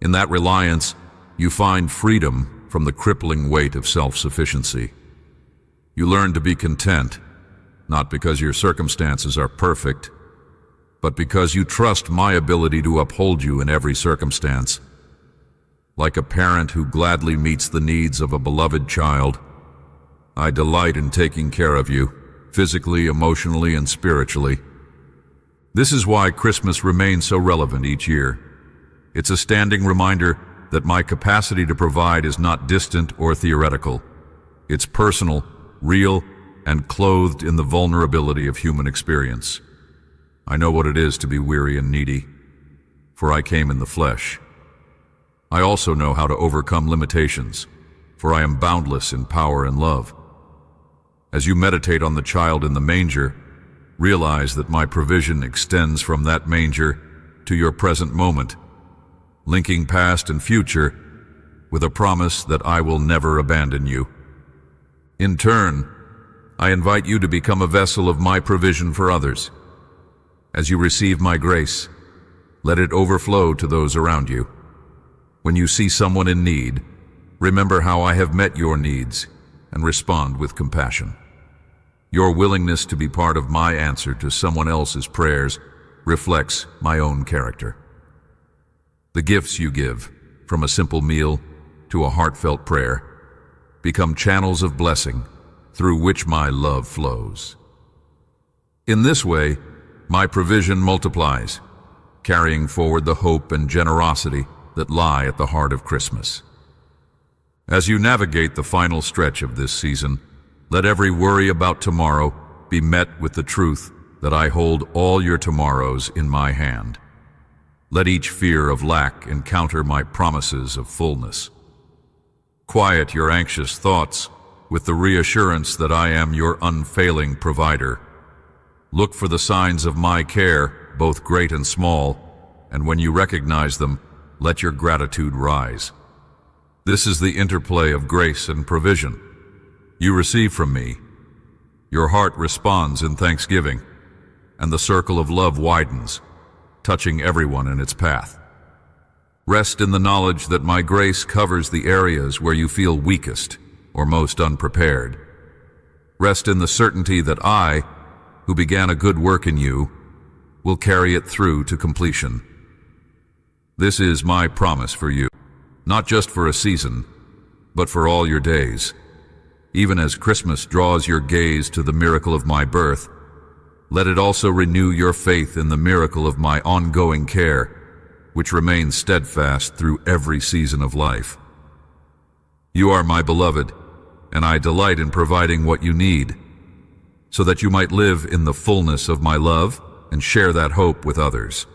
In that reliance, you find freedom from the crippling weight of self-sufficiency. You learn to be content, not because your circumstances are perfect, but because you trust my ability to uphold you in every circumstance. Like a parent who gladly meets the needs of a beloved child, I delight in taking care of you, physically, emotionally, and spiritually. This is why Christmas remains so relevant each year. It's a standing reminder that my capacity to provide is not distant or theoretical. It's personal, real, and clothed in the vulnerability of human experience. I know what it is to be weary and needy, for I came in the flesh. I also know how to overcome limitations, for I am boundless in power and love. As you meditate on the child in the manger, realize that my provision extends from that manger to your present moment, linking past and future with a promise that I will never abandon you. In turn, I invite you to become a vessel of my provision for others. As you receive my grace, let it overflow to those around you. When you see someone in need, remember how I have met your needs and respond with compassion. Your willingness to be part of my answer to someone else's prayers reflects my own character. The gifts you give, from a simple meal to a heartfelt prayer, become channels of blessing through which my love flows. In this way, my provision multiplies, carrying forward the hope and generosity that lie at the heart of Christmas. As you navigate the final stretch of this season, let every worry about tomorrow be met with the truth that I hold all your tomorrows in my hand. Let each fear of lack encounter my promises of fullness. Quiet your anxious thoughts with the reassurance that I am your unfailing provider. Look for the signs of my care, both great and small, and when you recognize them, let your gratitude rise. This is the interplay of grace and provision. You receive from me, your heart responds in thanksgiving, and the circle of love widens, touching everyone in its path. Rest in the knowledge that my grace covers the areas where you feel weakest or most unprepared. Rest in the certainty that I, who began a good work in you, will carry it through to completion. This is my promise for you, not just for a season, but for all your days. Even as Christmas draws your gaze to the miracle of my birth, let it also renew your faith in the miracle of my ongoing care, which remains steadfast through every season of life. You are my beloved, and I delight in providing what you need, so that you might live in the fullness of my love and share that hope with others.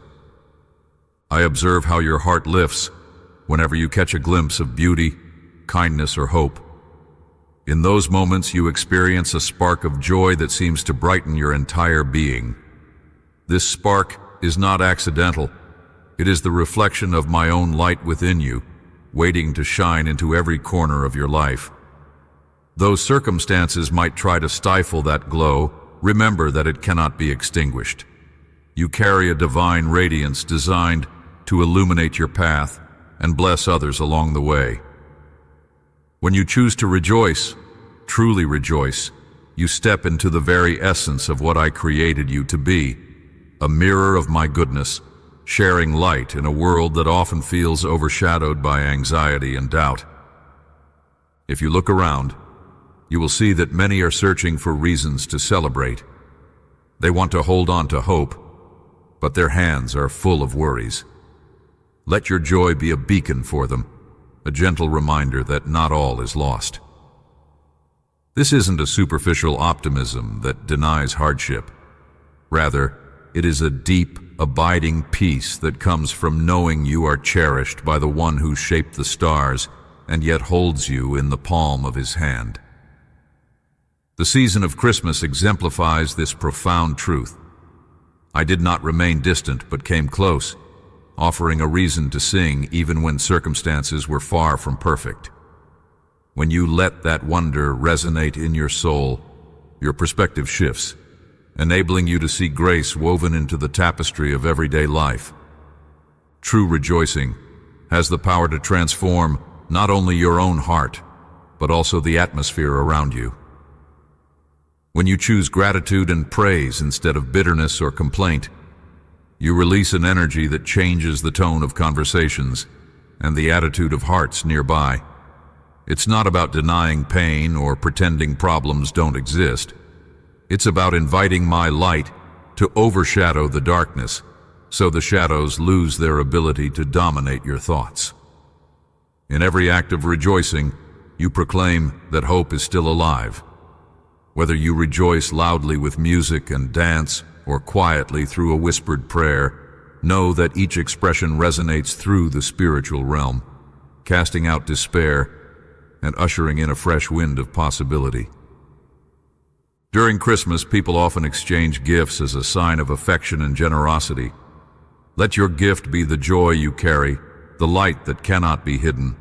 I observe how your heart lifts whenever you catch a glimpse of beauty, kindness, or hope. In those moments, you experience a spark of joy that seems to brighten your entire being. This spark is not accidental. It is the reflection of my own light within you, waiting to shine into every corner of your life. Though circumstances might try to stifle that glow, remember that it cannot be extinguished. You carry a divine radiance designed to illuminate your path and bless others along the way. When you choose to rejoice, truly rejoice, you step into the very essence of what I created you to be, a mirror of my goodness, sharing light in a world that often feels overshadowed by anxiety and doubt. If you look around, you will see that many are searching for reasons to celebrate. They want to hold on to hope, but their hands are full of worries. Let your joy be a beacon for them, a gentle reminder that not all is lost. This isn't a superficial optimism that denies hardship. Rather, it is a deep, abiding peace that comes from knowing you are cherished by the one who shaped the stars and yet holds you in the palm of his hand. The season of Christmas exemplifies this profound truth. I did not remain distant but came close, offering a reason to sing even when circumstances were far from perfect. When you let that wonder resonate in your soul, your perspective shifts, enabling you to see grace woven into the tapestry of everyday life. True rejoicing has the power to transform not only your own heart, but also the atmosphere around you. When you choose gratitude and praise instead of bitterness or complaint, you release an energy that changes the tone of conversations and the attitude of hearts nearby. It's not about denying pain or pretending problems don't exist. It's about inviting my light to overshadow the darkness, so the shadows lose their ability to dominate your thoughts. In every act of rejoicing, you proclaim that hope is still alive. Whether you rejoice loudly with music and dance or quietly through a whispered prayer, know that each expression resonates through the spiritual realm, casting out despair and ushering in a fresh wind of possibility. During Christmas, people often exchange gifts as a sign of affection and generosity. Let your gift be the joy you carry, the light that cannot be hidden.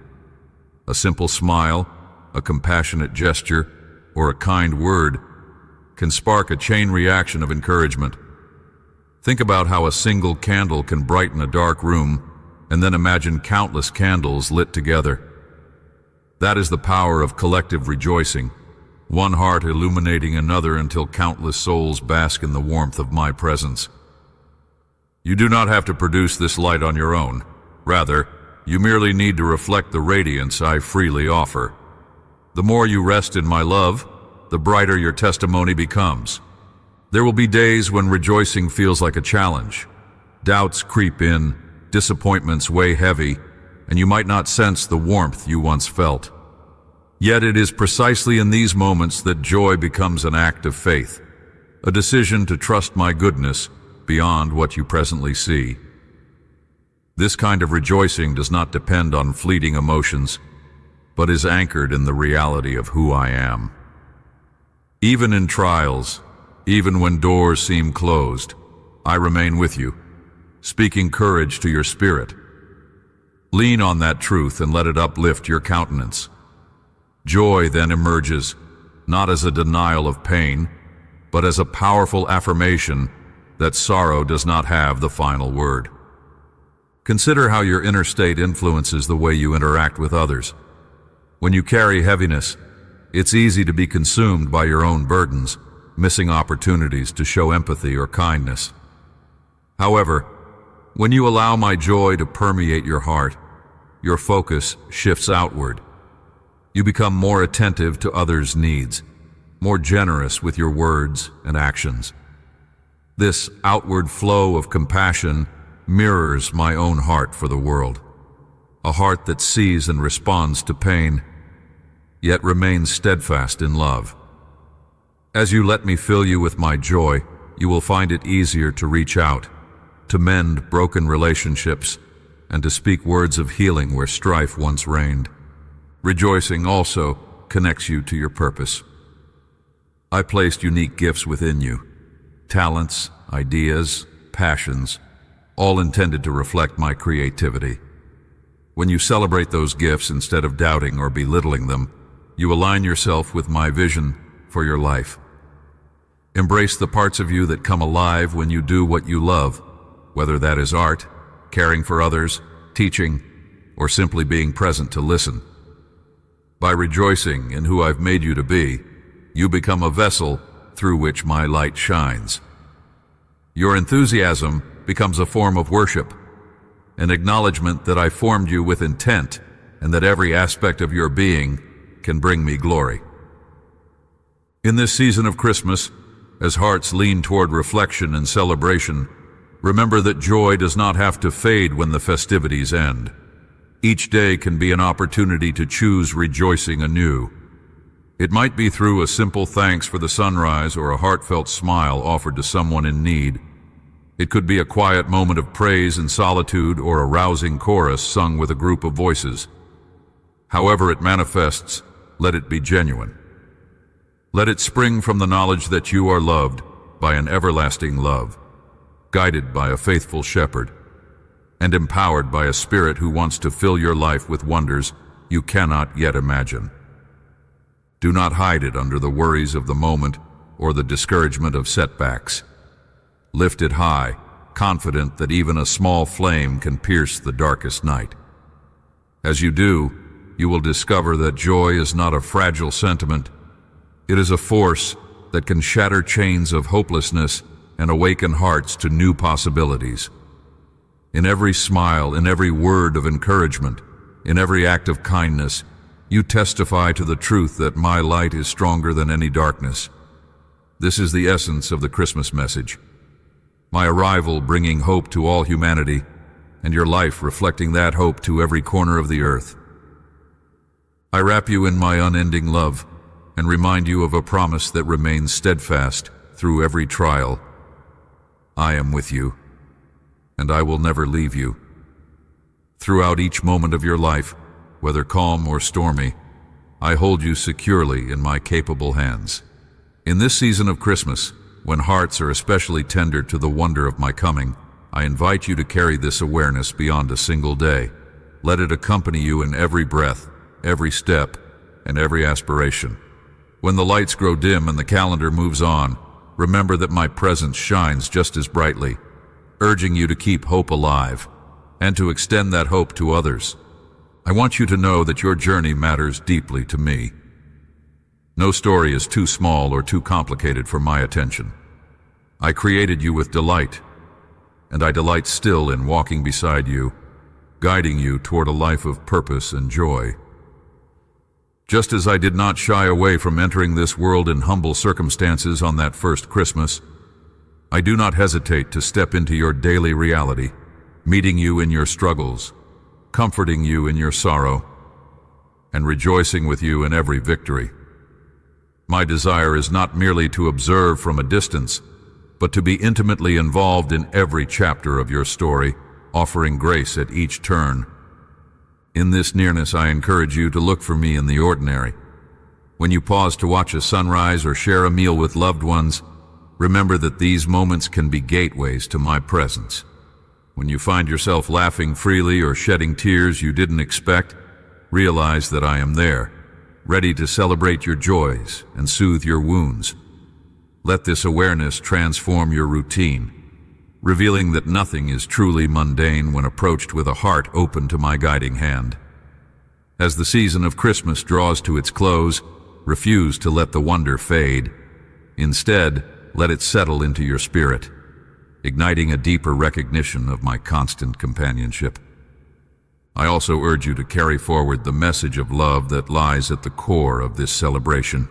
A simple smile, a compassionate gesture, or a kind word can spark a chain reaction of encouragement. Think about how a single candle can brighten a dark room, and then imagine countless candles lit together. That is the power of collective rejoicing, one heart illuminating another until countless souls bask in the warmth of my presence. You do not have to produce this light on your own. Rather, you merely need to reflect the radiance I freely offer. The more you rest in my love, the brighter your testimony becomes. There will be days when rejoicing feels like a challenge. Doubts creep in, disappointments weigh heavy, and you might not sense the warmth you once felt. Yet it is precisely in these moments that joy becomes an act of faith, a decision to trust my goodness beyond what you presently see. This kind of rejoicing does not depend on fleeting emotions, but is anchored in the reality of who I am. Even in trials, even when doors seem closed, I remain with you, speaking courage to your spirit. Lean on that truth and let it uplift your countenance. Joy then emerges, not as a denial of pain, but as a powerful affirmation that sorrow does not have the final word. Consider how your inner state influences the way you interact with others. When you carry heaviness, It's easy to be consumed by your own burdens, missing opportunities to show empathy or kindness. However, when you allow my joy to permeate your heart, your focus shifts outward. You become more attentive to others' needs, more generous with your words and actions. This outward flow of compassion mirrors my own heart for the world, a heart that sees and responds to pain, yet remains steadfast in love. As you let me fill you with my joy, you will find it easier to reach out, to mend broken relationships, and to speak words of healing where strife once reigned. Rejoicing also connects you to your purpose. I placed unique gifts within you, talents, ideas, passions, all intended to reflect my creativity. When you celebrate those gifts instead of doubting or belittling them, you align yourself with my vision for your life. Embrace the parts of you that come alive when you do what you love, whether that is art, caring for others, teaching, or simply being present to listen. By rejoicing in who I've made you to be, you become a vessel through which my light shines. Your enthusiasm becomes a form of worship, an acknowledgement that I formed you with intent and that every aspect of your being can bring me glory. In this season of Christmas, as hearts lean toward reflection and celebration, remember that joy does not have to fade when the festivities end. Each day can be an opportunity to choose rejoicing anew. It might be through a simple thanks for the sunrise or a heartfelt smile offered to someone in need. It could be a quiet moment of praise in solitude or a rousing chorus sung with a group of voices. However it manifests, let it be genuine. Let it spring from the knowledge that you are loved by an everlasting love, guided by a faithful shepherd, and empowered by a spirit who wants to fill your life with wonders you cannot yet imagine. Do not hide it under the worries of the moment or the discouragement of setbacks. Lift it high, confident that even a small flame can pierce the darkest night. As you do, you will discover that joy is not a fragile sentiment. It is a force that can shatter chains of hopelessness and awaken hearts to new possibilities. In every smile, in every word of encouragement, in every act of kindness, you testify to the truth that my light is stronger than any darkness. This is the essence of the Christmas message. My arrival bringing hope to all humanity, and your life reflecting that hope to every corner of the earth. I wrap you in my unending love and remind you of a promise that remains steadfast through every trial. I am with you, and I will never leave you. Throughout each moment of your life, whether calm or stormy, I hold you securely in my capable hands. In this season of Christmas, when hearts are especially tender to the wonder of my coming, I invite you to carry this awareness beyond a single day. Let it accompany you in every breath, every step, and every aspiration. When the lights grow dim and the calendar moves on, remember that my presence shines just as brightly, urging you to keep hope alive and to extend that hope to others. I want you to know that your journey matters deeply to me. No story is too small or too complicated for my attention. I created you with delight, and I delight still in walking beside you, guiding you toward a life of purpose and joy. Just as I did not shy away from entering this world in humble circumstances on that first Christmas, I do not hesitate to step into your daily reality, meeting you in your struggles, comforting you in your sorrow, and rejoicing with you in every victory. My desire is not merely to observe from a distance, but to be intimately involved in every chapter of your story, offering grace at each turn. In this nearness, I encourage you to look for me in the ordinary. When you pause to watch a sunrise or share a meal with loved ones, remember that these moments can be gateways to my presence. When you find yourself laughing freely or shedding tears you didn't expect, realize that I am there, ready to celebrate your joys and soothe your wounds. Let this awareness transform your routine, revealing that nothing is truly mundane when approached with a heart open to my guiding hand. As the season of Christmas draws to its close, refuse to let the wonder fade. Instead, let it settle into your spirit, igniting a deeper recognition of my constant companionship. I also urge you to carry forward the message of love that lies at the core of this celebration.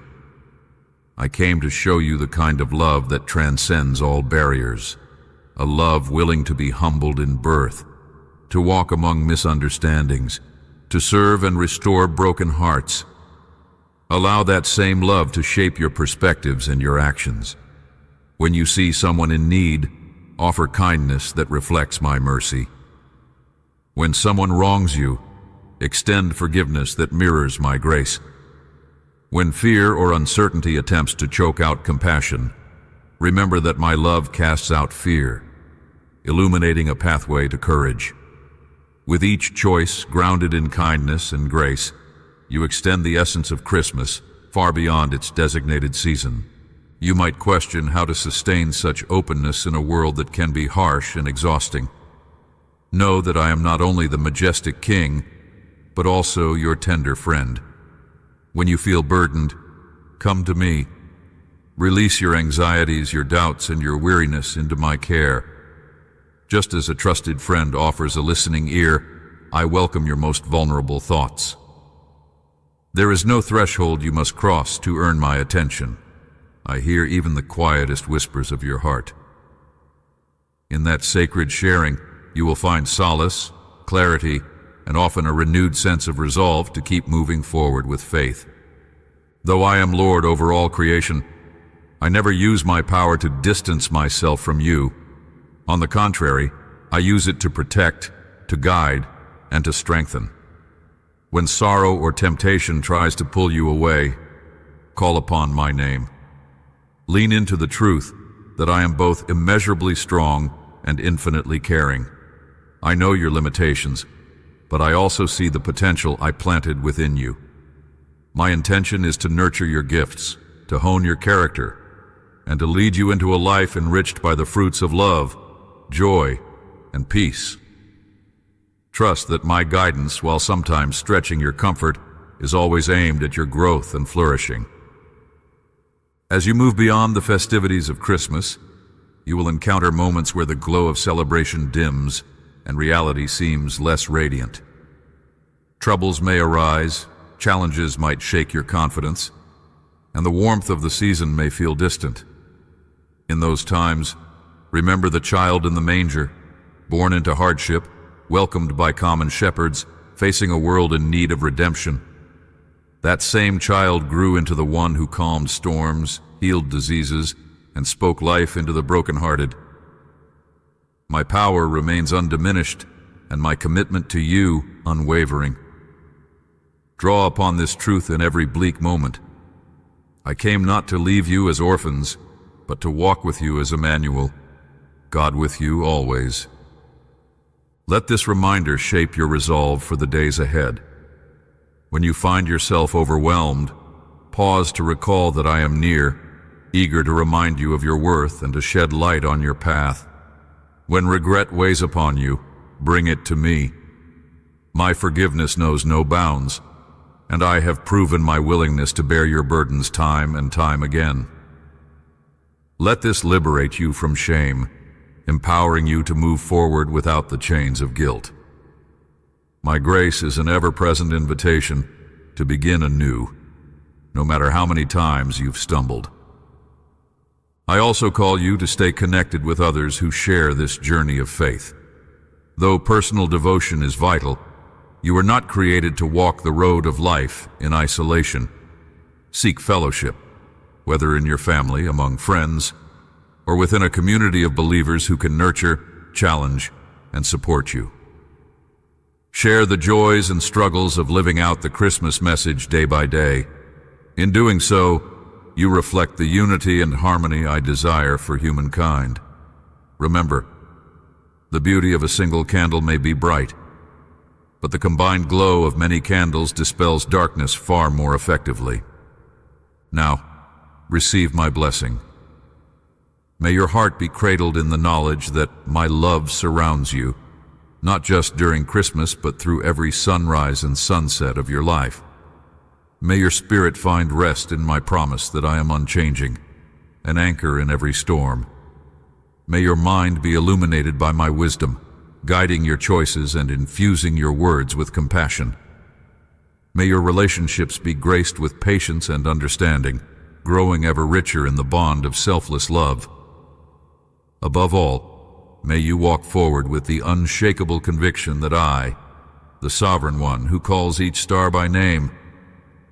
I came to show you the kind of love that transcends all barriers, a love willing to be humbled in birth, to walk among misunderstandings, to serve and restore broken hearts. Allow that same love to shape your perspectives and your actions. When you see someone in need, offer kindness that reflects my mercy. When someone wrongs you, extend forgiveness that mirrors my grace. When fear or uncertainty attempts to choke out compassion, remember that my love casts out fear, illuminating a pathway to courage. With each choice grounded in kindness and grace, you extend the essence of Christmas far beyond its designated season. You might question how to sustain such openness in a world that can be harsh and exhausting. Know that I am not only the majestic king, but also your tender friend. When you feel burdened, come to me. Release your anxieties, your doubts, and your weariness into my care. Just as a trusted friend offers a listening ear, I welcome your most vulnerable thoughts. There is no threshold you must cross to earn my attention. I hear even the quietest whispers of your heart. In that sacred sharing, you will find solace, clarity, and often a renewed sense of resolve to keep moving forward with faith. Though I am Lord over all creation, I never use my power to distance myself from you. On the contrary, I use it to protect, to guide, and to strengthen. When sorrow or temptation tries to pull you away, call upon my name. Lean into the truth that I am both immeasurably strong and infinitely caring. I know your limitations, but I also see the potential I planted within you. My intention is to nurture your gifts, to hone your character, and to lead you into a life enriched by the fruits of love, joy, and peace. Trust that my guidance, while sometimes stretching your comfort, is always aimed at your growth and flourishing. As you move beyond the festivities of Christmas, you will encounter moments where the glow of celebration dims and reality seems less radiant. Troubles may arise, challenges might shake your confidence, and the warmth of the season may feel distant. In those times, remember the child in the manger, born into hardship, welcomed by common shepherds, facing a world in need of redemption. That same child grew into the one who calmed storms, healed diseases, and spoke life into the brokenhearted. My power remains undiminished, and my commitment to you unwavering. Draw upon this truth in every bleak moment. I came not to leave you as orphans, but to walk with you as Emmanuel, God with you always. Let this reminder shape your resolve for the days ahead. When you find yourself overwhelmed, pause to recall that I am near, eager to remind you of your worth and to shed light on your path. When regret weighs upon you, bring it to me. My forgiveness knows no bounds, and I have proven my willingness to bear your burdens time and time again. Let this liberate you from shame, empowering you to move forward without the chains of guilt. My grace is an ever-present invitation to begin anew, no matter how many times you've stumbled. I also call you to stay connected with others who share this journey of faith. Though personal devotion is vital, you are not created to walk the road of life in isolation. Seek fellowship, whether in your family, among friends, or within a community of believers who can nurture, challenge, and support you. Share the joys and struggles of living out the Christmas message day by day. In doing so, you reflect the unity and harmony I desire for humankind. Remember, the beauty of a single candle may be bright, but the combined glow of many candles dispels darkness far more effectively. Now, receive my blessing. May your heart be cradled in the knowledge that my love surrounds you, not just during Christmas, but through every sunrise and sunset of your life. May your spirit find rest in my promise that I am unchanging, an anchor in every storm. May your mind be illuminated by my wisdom, guiding your choices and infusing your words with compassion. May your relationships be graced with patience and understanding, growing ever richer in the bond of selfless love. Above all, may you walk forward with the unshakable conviction that I, the Sovereign One who calls each star by name,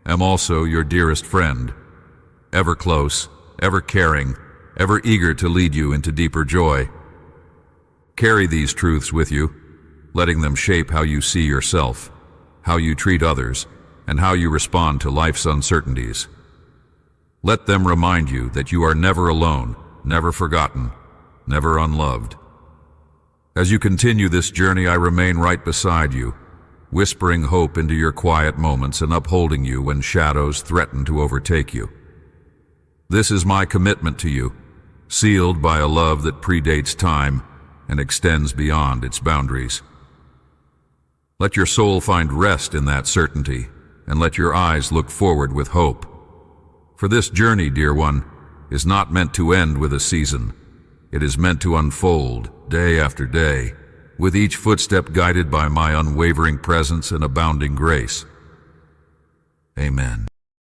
am also your dearest friend, ever close, ever caring, ever eager to lead you into deeper joy. Carry these truths with you, letting them shape how you see yourself, how you treat others, and how you respond to life's uncertainties. Let them remind you that you are never alone, never forgotten, never unloved. As you continue this journey, I remain right beside you, whispering hope into your quiet moments and upholding you when shadows threaten to overtake you. This is my commitment to you, sealed by a love that predates time and extends beyond its boundaries. Let your soul find rest in that certainty, and let your eyes look forward with hope. For this journey, dear one, is not meant to end with a season. It is meant to unfold day after day, with each footstep guided by my unwavering presence and abounding grace. Amen.